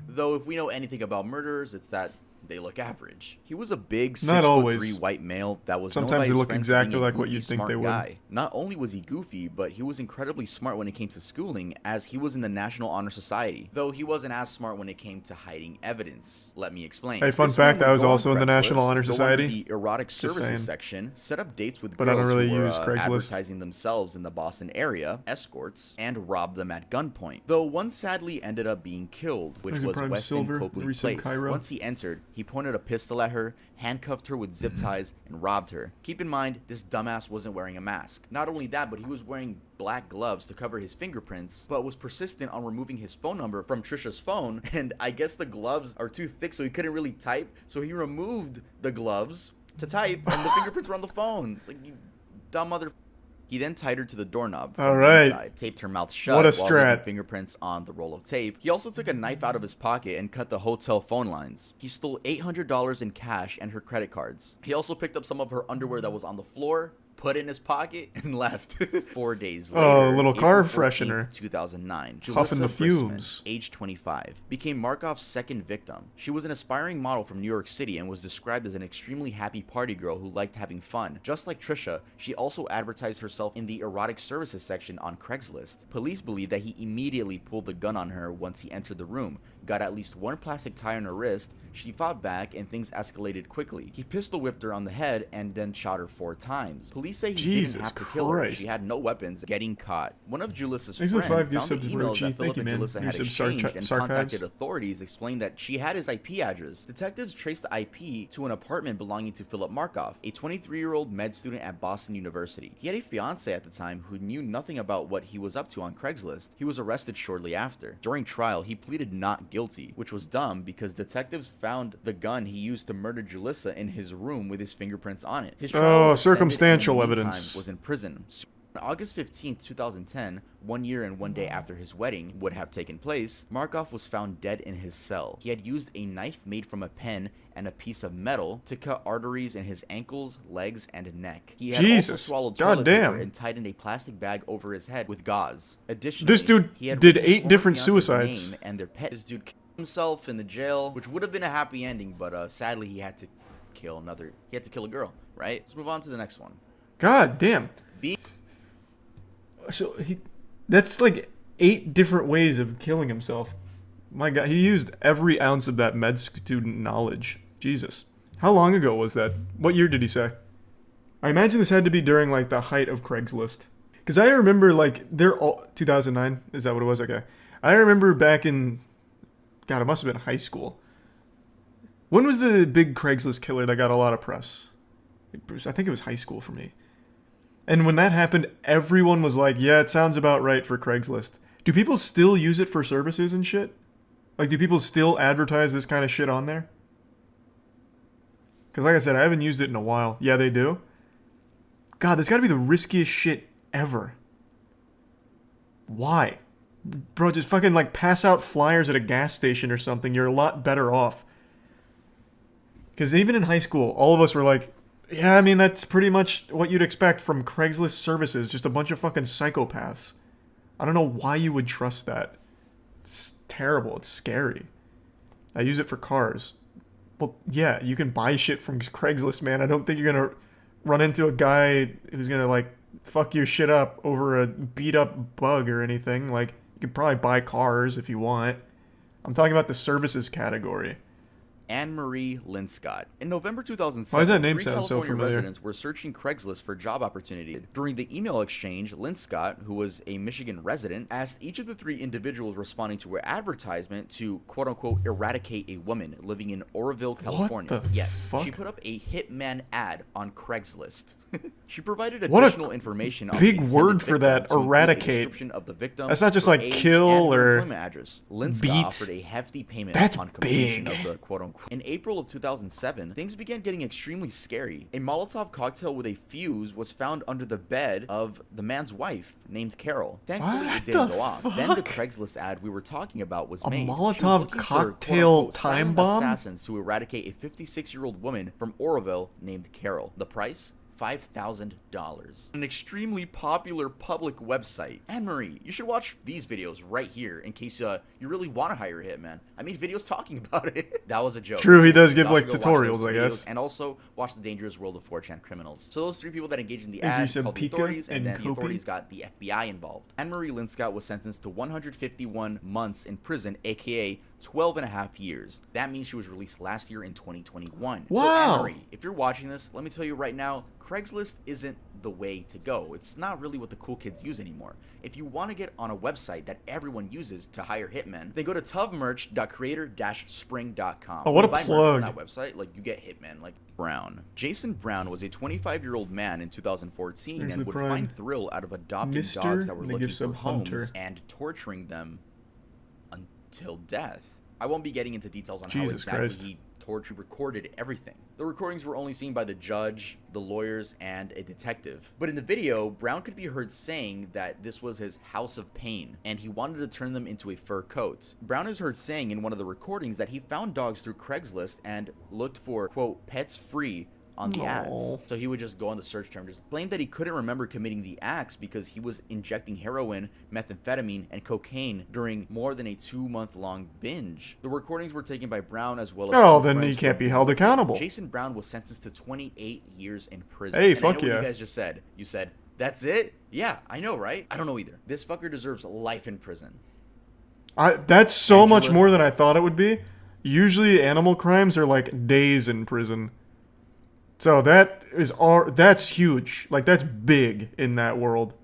Though if we know anything about murderers, it's that they look average. He was a big 6'3" white male that was Sometimes they known by his look friends exactly for being a like what goofy, you think smart they would. guy. Not only was he goofy, but he was incredibly smart when it came to schooling, as he was in the National Honor Society. Though he wasn't as smart when it came to hiding evidence. Let me explain. Hey, fun This fact, man I would was go on also in the National Craigslist, Honor go under Society. the erotic Just saying. services section, set up dates with But I girls don't really who were use Craigslist. advertising themselves in the Boston area, escorts, and rob them at gunpoint. Though one sadly ended up being killed, which There's a was Prime Weston Silver, Copley recent Place. Cairo. Once he entered, he pointed a pistol at her, handcuffed her with zip ties, and robbed her. Keep in mind, this dumbass wasn't wearing a mask. Not only that, but he was wearing black gloves to cover his fingerprints, but was persistent on removing his phone number from Trisha's phone, and I guess the gloves are too thick so he couldn't really type, so he removed the gloves to type, and the fingerprints were on the phone. It's like, you dumb mother... He then tied her to the doorknob from the inside, taped her mouth shut What a while strat. leaving fingerprints on the roll of tape. He also took a knife out of his pocket and cut the hotel phone lines. He stole $800 in cash and her credit cards. He also picked up some of her underwear that was on the floor, put it in his pocket, and left. 4 days later, Oh, a little car April 14th, freshener. 2009, Huffing the Julissa Brisman, fumes. age 25, became Markoff's second victim. She was an aspiring model from New York City and was described as an extremely happy party girl who liked having fun. Just like Trisha, she also advertised herself in the erotic services section on Craigslist. Police believe that he immediately pulled the gun on her once he entered the room, got at least one plastic tie on her wrist, she fought back, and things escalated quickly. He pistol whipped her on the head and then shot her 4 times. Police say he didn't have to kill her. She had no weapons. Getting caught. One of Julissa's friends found the emails that Philip and Julissa had exchanged and contacted authorities, explained that she had his IP address. Detectives traced the IP to an apartment belonging to Philip Markoff, a 23-year-old med student at Boston University. He had a fiancée at the time who knew nothing about what he was up to on Craigslist. He was arrested shortly after. During trial, he pleaded not guilty, which was dumb because detectives found the gun he used to murder Julissa in his room with his fingerprints on it. His trial was extended, circumstantial and in the meantime evidence. was in prison. On August 15, 2010, 1 year and 1 day after his wedding would have taken place, Markoff was found dead in his cell. He had used a knife made from a pen and a piece of metal to cut arteries in his ankles, legs, and neck. He had also swallowed toilet paper and tied in a plastic bag over his head with gauze. Additionally, This dude he had did written his 8 former different fiance's suicides. name and their pet. This dude killed himself in the jail, which would have been a happy ending, but sadly he had to kill a girl, right? Let's move on to the next one. God damn. So that's like 8 different ways of killing himself. My God, he used every ounce of that med student knowledge. Jesus. How long ago was that? What year did he say? I imagine this had to be during like the height of Craigslist. Because I remember like they're all 2009. Is that what it was? Okay. I remember back in, God, it must have been high school. When was the big Craigslist killer that got a lot of press? I think it was high school for me. And when that happened, everyone was like, yeah, it sounds about right for Craigslist. Do people still use it for services and shit? Like, do people still advertise this kind of shit on there? Because like I said, I haven't used it in a while. Yeah, they do? God, that's got to be the riskiest shit ever. Why? Bro, just fucking like pass out flyers at a gas station or something. You're a lot better off. Because even in high school, all of us were like, yeah, I mean, that's pretty much what you'd expect from Craigslist services. Just a bunch of fucking psychopaths. I don't know why you would trust that. It's terrible. It's scary. I use it for cars. Well, yeah, you can buy shit from Craigslist, man. I don't think you're gonna run into a guy who's gonna, like, fuck your shit up over a beat-up bug or anything. Like, you could probably buy cars if you want. I'm talking about the services category. Anne-Marie Linscott. In November 2007, Why does that name three sound so California familiar? residents were searching Craigslist for job opportunities. During the email exchange, Linscott, who was a Michigan resident, asked each of the three individuals responding to her advertisement to quote-unquote eradicate a woman living in Oroville, California. What the Yes, fuck? she put up a hitman ad on Craigslist. She provided What a additional information on big the intended word for victim that, to include a eradicate. description of the victim, That's not just her like age, kill and her or employment address. Linscott beat. offered a hefty payment That's upon completion big. of the quote-unquote. In April of 2007, things began getting extremely scary. A Molotov cocktail with a fuse was found under the bed of the man's wife, named Carol. Thankfully, What it didn't the go off. Then the fuck? Craigslist ad we were talking about was A made. She was Molotov looking for, cocktail quote-unquote, time silent bomb? assassins to eradicate a 56-year-old woman from Oroville named Carol. The price? $5,000. An extremely popular public website. Anne-Marie, you should watch these videos right here in case you really want to hire a hitman. I made videos talking about it. That was a joke. True, he does You give, also like, go watch tutorials, those I videos guess. And also watch The Dangerous World of 4chan Criminals. So those three people that engaged in the As you ad said, called the Pika authorities, and and then the Kopi. authorities got the FBI involved. Anne-Marie Linscott was sentenced to 151 months in prison, aka 12 and a half years. That means she was released last year in 2021. So Wow. Anne-Marie, if you're watching this, let me tell you right now, Craigslist isn't the way to go. It's not really what the cool kids use anymore. If you want to get on a website that everyone uses to hire hitmen, then go to tuvmerch.creator-spring.com. Oh, what a When you buy merch plug. from that website, like, you get hitmen like Brown. Jason Brown was a 25-year-old man in 2014 There's and the would prime. find thrill out of adopting Mr. dogs that were They looking give for sub homes Hunter. and torturing them until death. I won't be getting into details on how Jesus exactly Christ. he tortured, recorded everything. The recordings were only seen by the judge, the lawyers, and a detective. But in the video, Brown could be heard saying that this was his house of pain, and he wanted to turn them into a fur coat. Brown is heard saying in one of the recordings that he found dogs through Craigslist and looked for, quote, pets free on the ads. Aw. So he would just go on the search term, just claim that he couldn't remember committing the acts because he was injecting heroin, methamphetamine, and cocaine during more than a 2-month-long binge. The recordings were taken by Brown as well as Oh, two then he friends can't who be held accountable. Jason Brown was sentenced to 28 years in prison. Hey, And fuck I know yeah. what you guys just said. You said, that's it? Yeah, I know, right? I don't know either. This fucker deserves life in prison. That's so much Angela- more than I thought it would be. Usually animal crimes are like days in prison. So that's huge. Like, that's big in that world.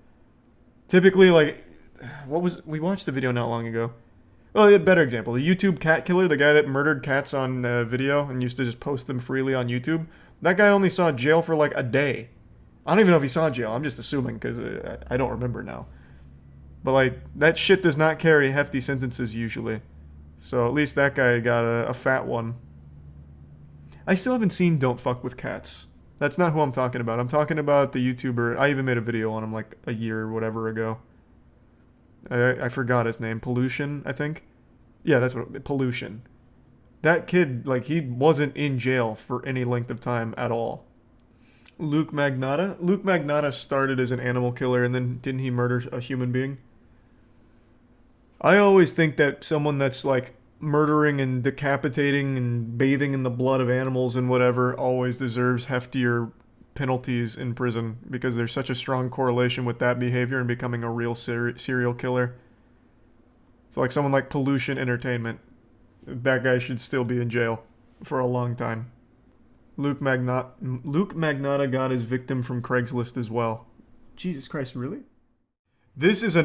Typically, like, we watched the video not long ago. Well, a better example, the YouTube cat killer, the guy that murdered cats on video and used to just post them freely on YouTube. That guy only saw jail for like a day. I don't even know if he saw jail. I'm just assuming because I don't remember now. But like, that shit does not carry hefty sentences usually. So at least that guy got a fat one. I still haven't seen Don't Fuck With Cats. That's not who I'm talking about. I'm talking about the YouTuber. I even made a video on him like a year or whatever ago. I forgot his name. Pollution, I think. Yeah, that's what. Pollution. That kid, like, he wasn't in jail for any length of time at all. Luke Magnotta? Luke Magnotta started as an animal killer and then didn't he murder a human being? I always think that someone that's like murdering and decapitating and bathing in the blood of animals and whatever always deserves heftier penalties in prison because there's such a strong correlation with that behavior and becoming a real serial killer. So like someone like Pollution Entertainment, that guy should still be in jail for a long time. Luke Magnotta got his victim from Craigslist as well. Jesus Christ, really? This is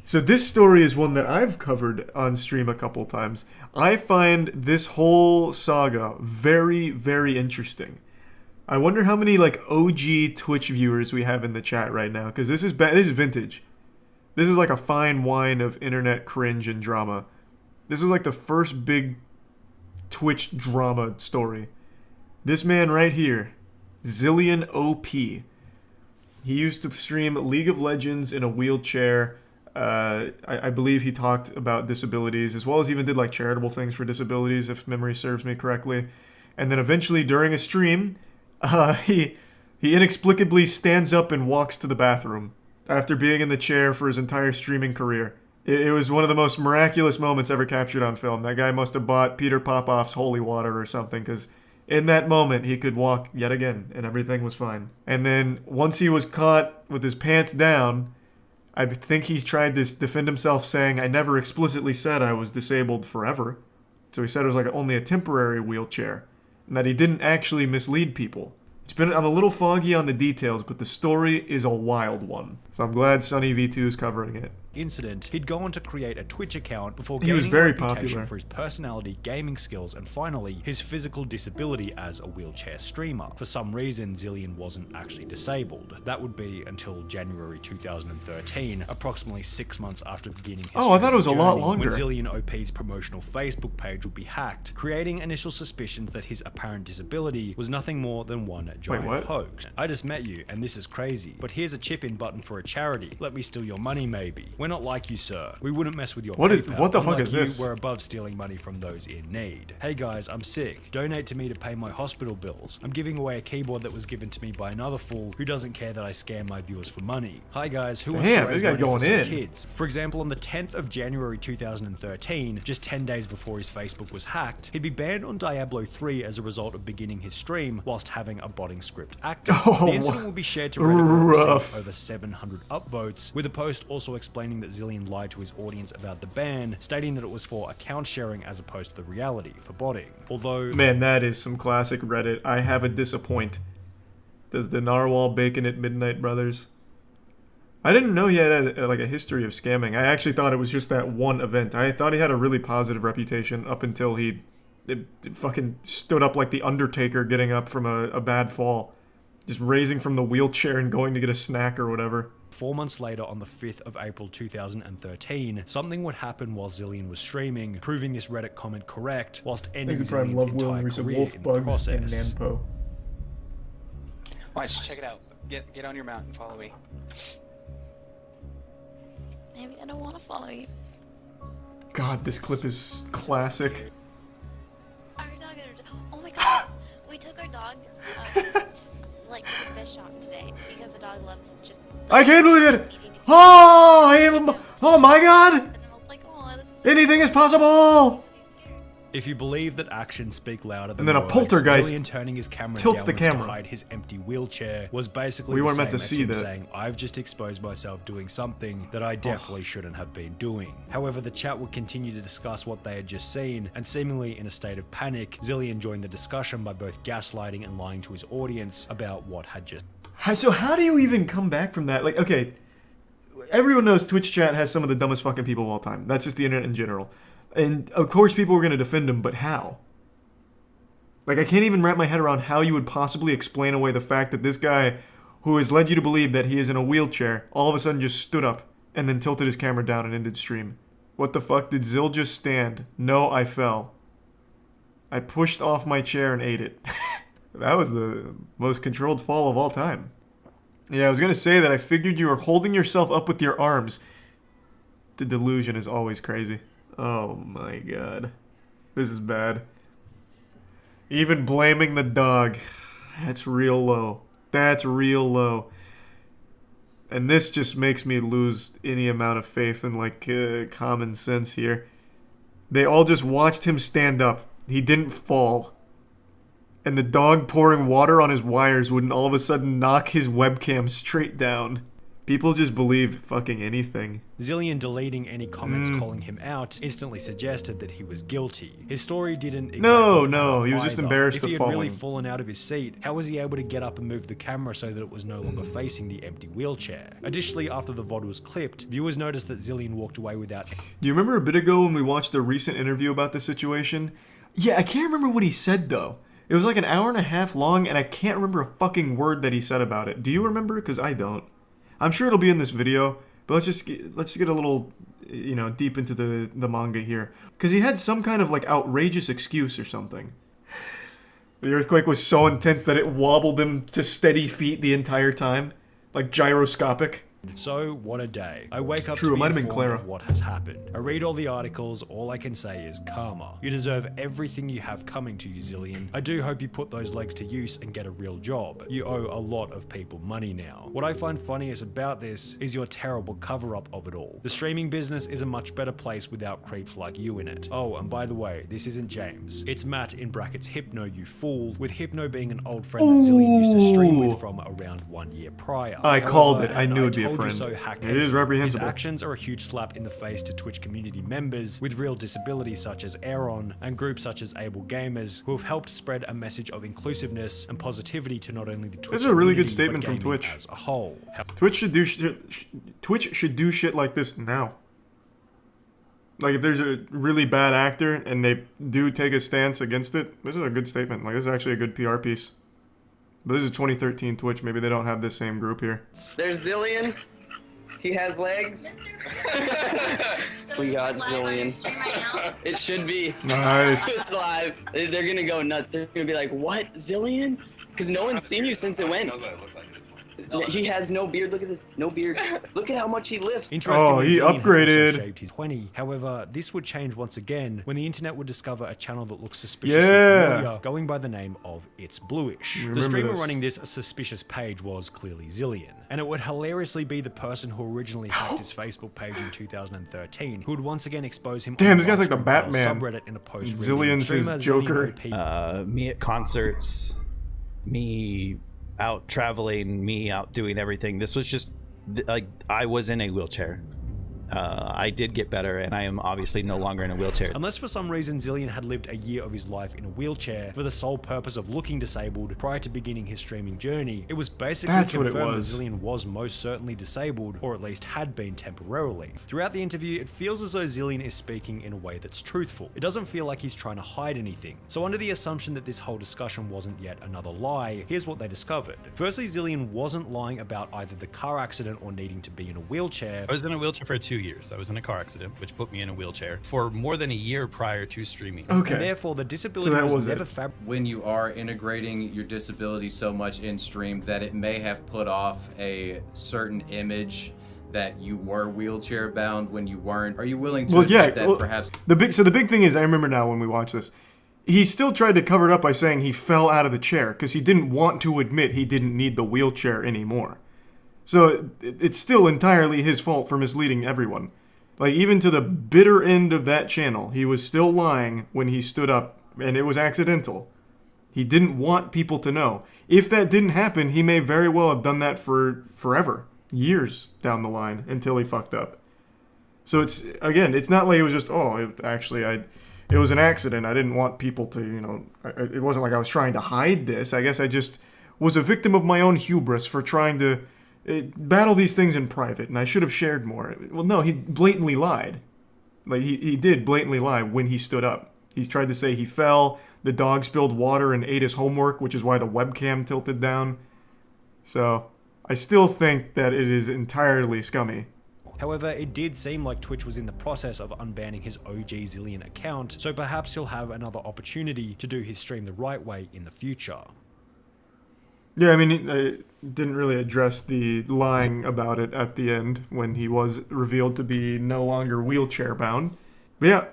So this story is one that I've covered on stream a couple times. I find this whole saga very, very interesting. I wonder how many like OG Twitch viewers we have in the chat right now, because this is vintage. This is like a fine wine of internet cringe and drama. This was like the first big Twitch drama story. This man right here, Zillion OP. He used to stream League of Legends in a wheelchair. I believe he talked about disabilities, as well as even did like charitable things for disabilities, if memory serves me correctly. And then eventually during a stream, he inexplicably stands up and walks to the bathroom after being in the chair for his entire streaming career. It was one of the most miraculous moments ever captured on film. That guy must have bought Peter Popoff's holy water or something, because in that moment he could walk yet again, and everything was fine. And then once he was caught with his pants down, I think he's tried to defend himself, saying, I never explicitly said I was disabled forever. So he said it was like only a temporary wheelchair, and that he didn't actually mislead people. I'm a little foggy on the details, but the story is a wild one. So I'm glad Sunny V2 is covering it. Incident, he'd go on to create a Twitch account before He was gaining very a reputation popular for his personality, gaming skills, and finally, his physical disability as a wheelchair streamer. For some reason, Zillion wasn't actually disabled. That would be until January 2013, approximately 6 months after beginning his Oh, I thought it was a lot journey, longer. when Zillion OP's promotional Facebook page would be hacked, creating initial suspicions that his apparent disability was nothing more than one giant what? hoax. I just met you, and this is crazy, but here's a chip-in button for a charity. Let me steal your money, maybe. We're not like you, sir. We wouldn't mess with your PayPal. What the fuck Unlike is you, this? We're above stealing money from those in need. Hey guys, I'm sick. Donate to me to pay my hospital bills. I'm giving away a keyboard that was given to me by another fool who doesn't care that I scam my viewers for money. Hi guys, who wants to raise money for some kids? For example, on the 10th of January 2013, just 10 days before his Facebook was hacked, he'd be banned on Diablo 3 as a result of beginning his stream whilst having a botting script active. The incident will be shared to Reddit and received over 700 upvotes, with a post also explaining that Zillion lied to his audience about the ban, stating that it was for account sharing as opposed to the reality for botting. Although, man, that is some classic Reddit. I have a disappoint. Does the narwhal bacon at midnight, brothers? I didn't know he had like a history of scamming. I actually thought it was just that one event. I thought he had a really positive reputation up until he fucking stood up like the Undertaker getting up from a bad fall. Just raising from the wheelchair and going to get a snack or whatever. 4 months later, on the 5th of April 2013, something would happen while Zillion was streaming, proving this Reddit comment correct, whilst ending Zillion's entire career in the process. Watch, check it out. Get on your mount and follow me. Maybe I don't want to follow you. God, this clip is classic. Our dog, oh my god, we took our dog, like to the fish shop today because the dog loves just. I can't believe it! Oh, I am. Oh my god! Anything is possible! If you believe that actions speak louder than and then a words, poltergeist Zillion turning his camera tilts the camera to hide his empty wheelchair was basically we the weren't same meant to as see him that. saying, I've just exposed myself doing something that I definitely shouldn't have been doing. However, the chat would continue to discuss what they had just seen, and seemingly in a state of panic, Zillion joined the discussion by both gaslighting and lying to his audience about what had just. So how do you even come back from that? Like, okay, everyone knows Twitch chat has some of the dumbest fucking people of all time. That's just the internet in general. And of course people were going to defend him, but how? Like, I can't even wrap my head around how you would possibly explain away the fact that this guy, who has led you to believe that he is in a wheelchair, all of a sudden just stood up and then tilted his camera down and ended stream. What the fuck? Did Zill just stand? No, I fell. I pushed off my chair and ate it. That was the most controlled fall of all time. Yeah, I was going to say that I figured you were holding yourself up with your arms. The delusion is always crazy. Oh my god. This is bad. Even blaming the dog. That's real low. That's real low. And this just makes me lose any amount of faith in, like, common sense here. They all just watched him stand up. He didn't fall. And the dog pouring water on his wires wouldn't all of a sudden knock his webcam straight down. People just believe fucking anything. Zillion deleting any comments calling him out instantly suggested that he was guilty. His story didn't exactly No, he was just embarrassed If of he had falling. really fallen out of his seat, how was he able to get up and move the camera so that it was no longer facing the empty wheelchair? Additionally, after the VOD was clipped, viewers noticed that Zillion walked away without... Do you remember a bit ago when we watched a recent interview about this situation? Yeah, I can't remember what he said though. It was like an hour and a half long and I can't remember a fucking word that he said about it. Do you remember? Because I don't. I'm sure it'll be in this video, but let's just get a little, you know, deep into the manga here. Because he had some kind of, like, outrageous excuse or something. The earthquake was so intense that it wobbled him to steady feet the entire time. Like, gyroscopic. So, what a day. I wake up True, to it be might have been informed Clara. of what has happened. I read all the articles, all I can say is karma. You deserve everything you have coming to you, Zillion. I do hope you put those legs to use and get a real job. You owe a lot of people money now. What I find funniest about this is your terrible cover-up of it all. The streaming business is a much better place without creeps like you in it. Oh, and by the way, this isn't James. It's Matt in brackets Hypno, you fool, with Hypno being an old friend that Zillion used to stream with from around 1 year prior. I called it. I knew it'd be a told you friend. so, hackheads. It is reprehensible. His actions are a huge slap in the face to Twitch community members with real disabilities such as Aaron and groups such as Able Gamers who have helped spread a message of inclusiveness and positivity to not only the Twitch This is a really good community, statement but from gaming Twitch. as a whole. Twitch should do shit like this now. Like, if there's a really bad actor and they do take a stance against it, this is a good statement. Like, this is actually a good PR piece. But this is 2013 Twitch. Maybe they don't have this same group here. There's Zillion. He has legs. We got Zillion. It should be. Nice. It's live. They're gonna go nuts. They're gonna be like, what, Zillion? Because no one's seen you since it went. He has no beard. Look at this. No beard. Look at how much he lifts. Oh, he upgraded. Shaved his 20. However, this would change once again when the internet would discover a channel that looks suspiciously familiar, going by the name of It's Bluish. The Remember streamer this. running this suspicious page was clearly Zillion, and it would hilariously be the person who originally hacked his Facebook page in 2013, who would once again expose him. Damn, on this guy's like the Livestream Batman. subreddit in a post. Zillion's his Joker. Me at concerts, me out traveling, me out doing everything. This was just like I was in a wheelchair. I did get better, and I am obviously no longer in a wheelchair. Unless for some reason Zillion had lived a year of his life in a wheelchair for the sole purpose of looking disabled prior to beginning his streaming journey, it was basically That's what it confirmed that was. Zillion was most certainly disabled, or at least had been temporarily. Throughout the interview, it feels as though Zillion is speaking in a way that's truthful. It doesn't feel like he's trying to hide anything. So under the assumption that this whole discussion wasn't yet another lie, here's what they discovered. Firstly, Zillion wasn't lying about either the car accident or needing to be in a wheelchair. I was in a wheelchair for 2 years. I was in a car accident, which put me in a wheelchair for more than a year prior to streaming. And therefore, the disability was never when you are integrating your disability so much in stream that it may have put off a certain image that you were wheelchair bound when you weren't. Are you willing to admit that perhaps the big thing is, I remember now when we watched this, he still tried to cover it up by saying he fell out of the chair because he didn't want to admit he didn't need the wheelchair anymore. So it's still entirely his fault for misleading everyone. Like, even to the bitter end of that channel, he was still lying when he stood up, and it was accidental. He didn't want people to know. If that didn't happen, he may very well have done that for forever, years down the line, until he fucked up. So it's, again, it's not like it was just, it was an accident. I didn't want people to, it wasn't like I was trying to hide this. I guess I just was a victim of my own hubris for trying to battle these things in private, and I should have shared more. Well, no, he blatantly lied. Like, he did blatantly lie when he stood up. He tried to say he fell, the dog spilled water and ate his homework, which is why the webcam tilted down. So, I still think that it is entirely scummy. However, it did seem like Twitch was in the process of unbanning his OG Zillion account, so perhaps he'll have another opportunity to do his stream the right way in the future. Yeah, I mean, it didn't really address the lying about it at the end when he was revealed to be no longer wheelchair bound. But yeah,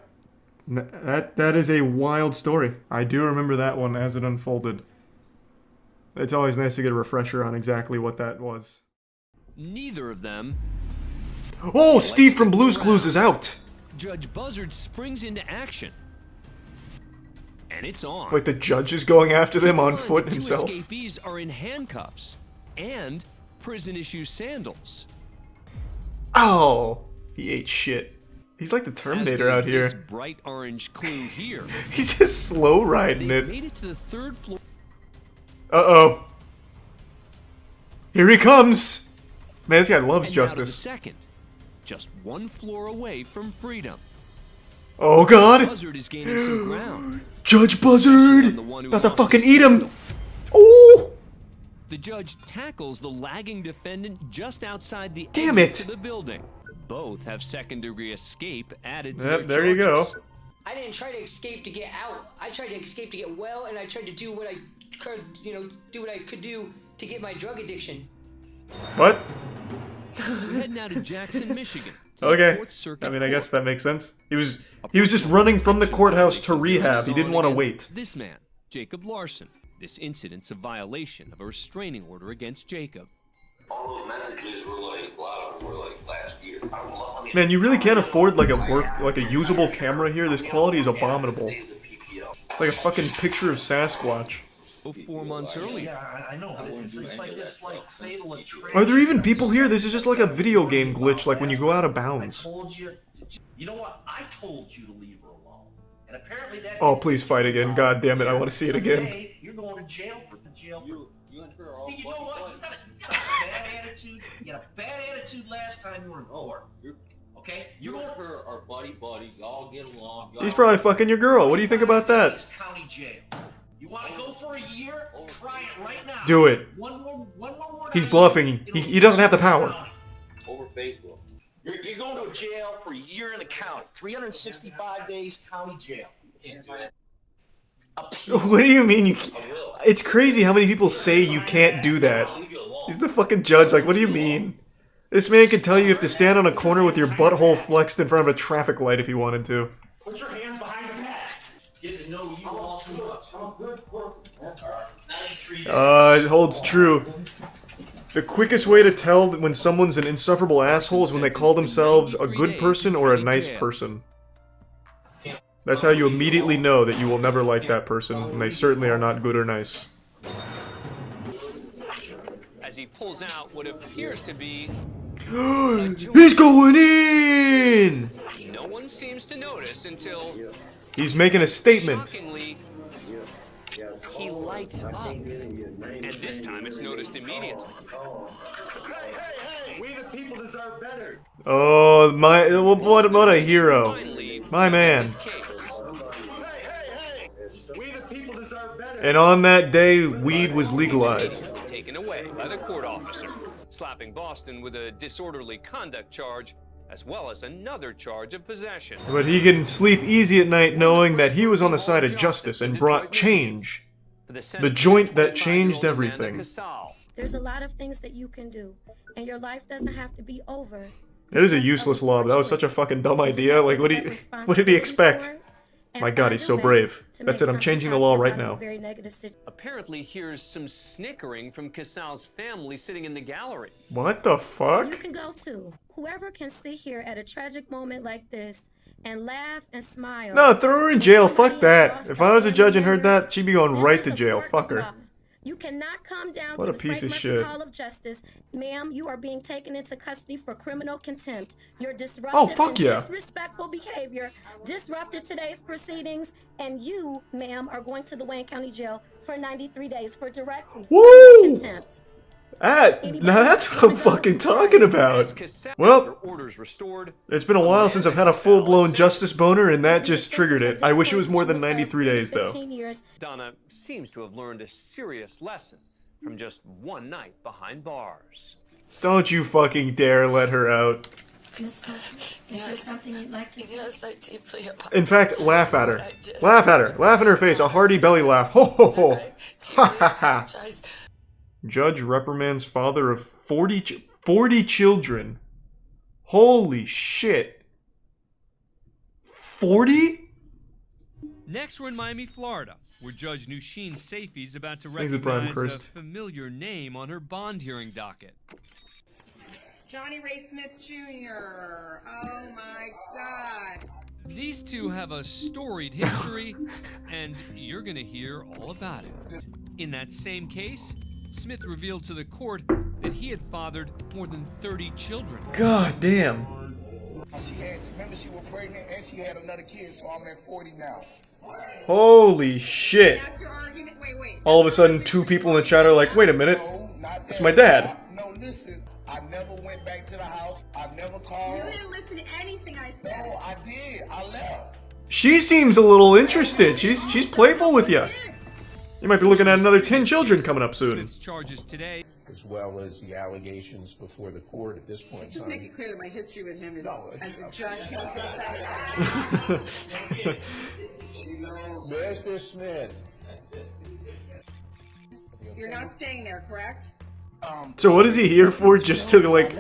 that is a wild story. I do remember that one as it unfolded. It's always nice to get a refresher on exactly what that was. Neither of them. Oh, Steve from Blue's Clues is out! Judge Buzzard springs into action. And it's on. Like the judge is going after them on foot himself. Two escapees are in handcuffs and prison issue sandals. Oh, he ate shit. He's like the Terminator out here. This bright orange clue here. He's just slow riding They it. made it to the 3rd floor. Uh-oh. Here he comes. Man, this guy loves And now to the justice. 2nd, just 1 floor away from freedom. Oh God! Buzzard is gaining some ground. Judge Buzzard! About to fucking eat him! Oh! The judge tackles the lagging defendant just outside the Damn exit it. to the building. Both have second-degree escape added to Yep, their there you go. charges. I didn't try to escape to get out. I tried to escape to get well, and I tried to do what I could, do what I could do to get my drug addiction. What? We're heading out to Jackson, Michigan. to the Okay. Fourth Circuit I mean, I guess Court. that makes sense. He was just running from the courthouse to rehab. He didn't want to wait. This man, Jacob Larson. This incident's a violation of a restraining order against Jacob. All those messages were like, a lot of them were like last year. Man, you really can't afford like a usable camera here. This quality is abominable. It's like a fucking picture of Sasquatch. 4 months earlier. Yeah, I know, but it's like this, like, fatal attraction. Are there even people here? This is just like a video game glitch, like when you go out of bounds. You know what? I told you to leave her alone. And apparently that... Oh, please fight again. God damn it, I want to see it again. You're going to jail for You and her are all... You know what? You got a bad attitude. You got a bad attitude last time you were in court. Okay? You and her are buddy-buddy. Y'all get along. He's probably fucking your girl. What do you think about that? County jail. You want to go for a year? Try it right now. Do it. One more He's bluffing. He doesn't have the power. Over Facebook. You're going to jail for a year in the county. 365 days county jail. What do you mean you? It's crazy how many people say you can't do that. He's the fucking judge. Like, what do you mean? This man can tell you have to stand on a corner with your butthole flexed in front of a traffic light if you wanted to. Put your hands behind your back. Get to know you all too much. It holds true. The quickest way to tell when someone's an insufferable asshole is when they call themselves a good person or a nice person. That's how you immediately know that you will never like that person, and they certainly are not good or nice. As he pulls out what appears to be... He's going in! No one seems to notice until... He's making a statement. Shockingly, he lights up. And this time it's noticed immediately. Hey, we the people deserve better. Oh, what a hero. My man. We the people deserve better. And on that day, weed was legalized. Taken away by the court officer, slapping Boston with a disorderly conduct charge, as well as another charge of possession. But he can sleep easy at night knowing that he was on the side of justice and brought change. The joint that changed everything. There's a lot of things that you can do, and your life doesn't have to be over. It is a useless law. That was such a fucking dumb idea. Like, what did he expect? My god, he's so brave. That's it, I'm changing the law right now. Apparently, here's some snickering from Casal's family sitting in the gallery. What the fuck? You can go too. Whoever can sit here at a tragic moment like this and laugh and smile. No, throw her in jail. Fuck that. If I was a judge and heard that, she'd be going right to jail. Fuck her. You cannot come down What to a the piece of Frank shit. Murphy Hall of Justice. Ma'am, you are being taken into custody for criminal contempt. Your disruptive and disrespectful behavior disrupted today's proceedings, and you, ma'am, are going to the Wayne County Jail for 93 days for direct contempt. Now that's what I'm fucking talking about. Well, it's been a while since I've had a full-blown justice boner, and that just triggered it. I wish it was more than 93 days, though. Donna seems to have learned a serious lesson from just one night behind bars. Don't you fucking dare let her out. Miss Coates, is there something you'd like to say? Yes, I deeply apologize. In fact, laugh at her. Laugh at her. Laugh in her face. A hearty belly laugh. Ho ho ho. Ha ha ha. Judge reprimands father of 40 children. Holy shit. 40? Next, we're in Miami, Florida, where Judge Nusheen Safi is about to Thanks for Brian recognize a Christ. familiar name on her bond hearing docket. Johnny Ray Smith Jr. Oh my God. These two have a storied history, and you're gonna hear all about it. In that same case, Smith revealed to the court that he had fathered more than 30 children. God damn. Remember she was pregnant and she had another kid, so I'm at 40 now. Holy shit. All of a sudden, two people in the chat are like, wait a minute. That's my dad. No, listen, I never went back to the house. I never called. You didn't listen to anything I said. No, I did. I left. She seems a little interested. She's playful with you. You might be looking at another 10 children coming up soon. Smith's charges today, as well as the allegations before the court at this point. Just make it clear that my history with him is as a judge. Mr. Smith. You're not staying there, correct? So what is he here for? Just to like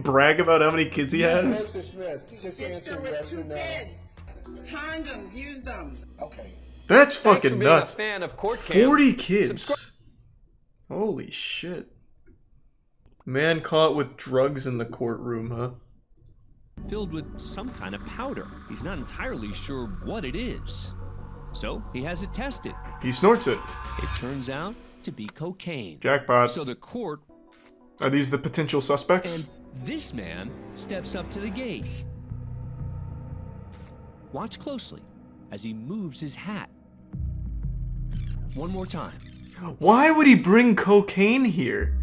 brag about how many kids he has? Condoms, use them. Okay. That's fucking nuts. Fan of Court Cam. 40 kids. Holy shit. Man caught with drugs in the courtroom, huh? Filled with some kind of powder. He's not entirely sure what it is. So he has it tested. He snorts it. It turns out to be cocaine. Jackpot. So the court... Are these the potential suspects? And this man steps up to the gate. Watch closely as he moves his hat. One more time. Why would he bring cocaine here?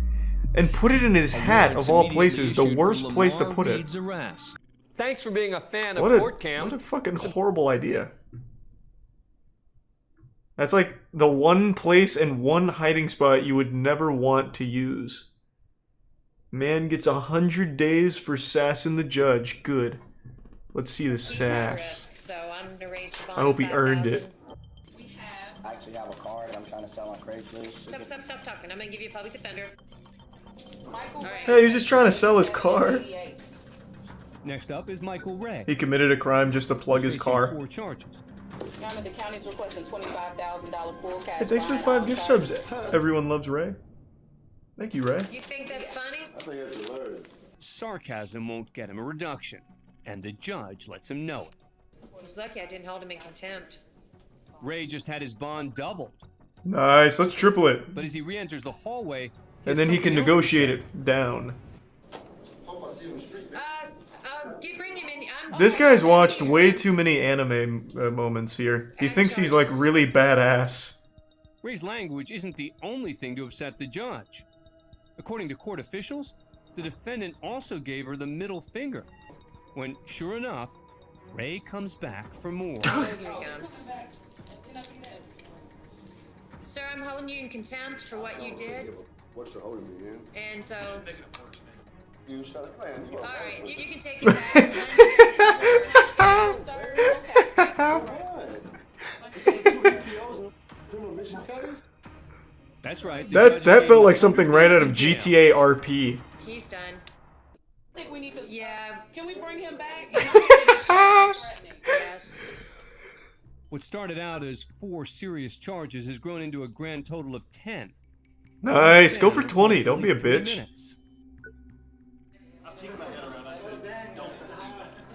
And put it in his hat, of all places, the worst place to put it. Thanks for being a fan of What Court Cam. a fucking horrible idea. That's like the one place and one hiding spot you would never want to use. Man gets 100 days for sassing the judge. Good. Let's see the sass. So I'm gonna raise the bond. I hope he earned it. I actually have a car that I'm trying to sell on Craigslist. Stop talking. I'm gonna give you a public defender. Hey, he was just trying to sell his car. Next up is Michael Ray. He committed a crime just to plug his car. 4 charges. The county's requesting $25,000 full cash. Hey, thanks for the 5 gift subs. Everyone loves Ray. Thank you, Ray. You think that's funny? I think that's hilarious. Sarcasm won't get him a reduction, and the judge lets him know it. I was lucky I didn't hold him in contempt.Ray just had his bond doubled. Nice, let's triple it. But as he re-enters the hallway, And then he can negotiate it down. Bring him in. This guy's watched way too many anime moments here. He thinks he's like really badass. Ray's language isn't the only thing to upset the judge. According to court officials, the defendant also gave her the middle finger. When, sure enough, Ray comes back for more. Here he comes. Sir, I'm holding you in contempt for what you did. What's your holding me in? And so... You shut the man. All right, you can take it back. That's right. That felt like something right out of GTA RP. He's done. I think we need to. Yeah. Can we bring him back? Yes. What started out as 4 serious charges has grown into a grand total of 10. Nice, go for 20. Don't be a bitch.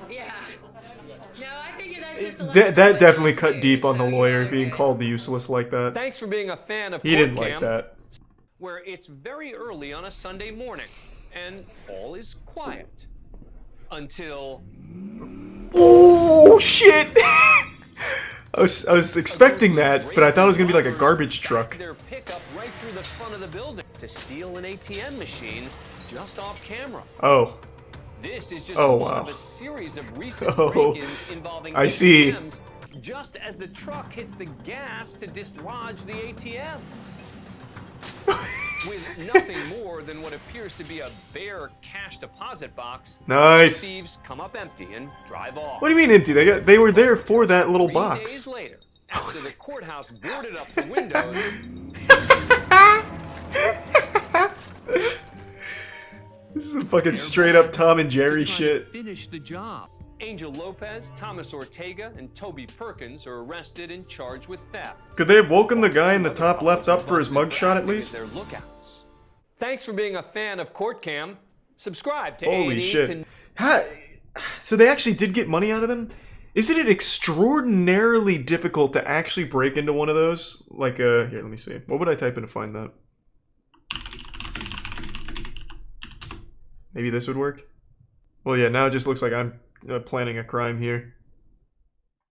Yeah. No, I figure that's just a That definitely cut deep on the lawyer being called useless like that. Thanks for being a fan of He didn't Court like Cam, that. where it's very early on a Sunday morning, and all is quiet. Until... Oh, shit! I was expecting that, but I thought it was gonna be like a garbage truck. Their pickup right through the front of the building to steal an ATM machine just off camera. Oh. This is just Oh, one wow. of a series of recent Oh, break-ins involving I see. ATMs just as the truck hits the gas to dislodge the ATM. With nothing more than what appears to be a bare cash deposit box, Nice. the thieves come up empty and drive off. What do you mean empty? They were there for that little 3 box. days later, after the courthouse boarded up the windows, This is some fucking straight up Tom and Jerry shit. finish the job. Angel Lopez, Thomas Ortega, and Toby Perkins are arrested and charged with theft. Could they have woken the guy in the top left up for his mugshot at least? Their lookouts. Thanks for being a fan of Court Cam. Subscribe to Holy A&E shit. So they actually did get money out of them? Isn't it extraordinarily difficult to actually break into one of those? Like, here, let me see. What would I type in to find that? Maybe this would work? Well, yeah, now it just looks like I'm planning a crime here.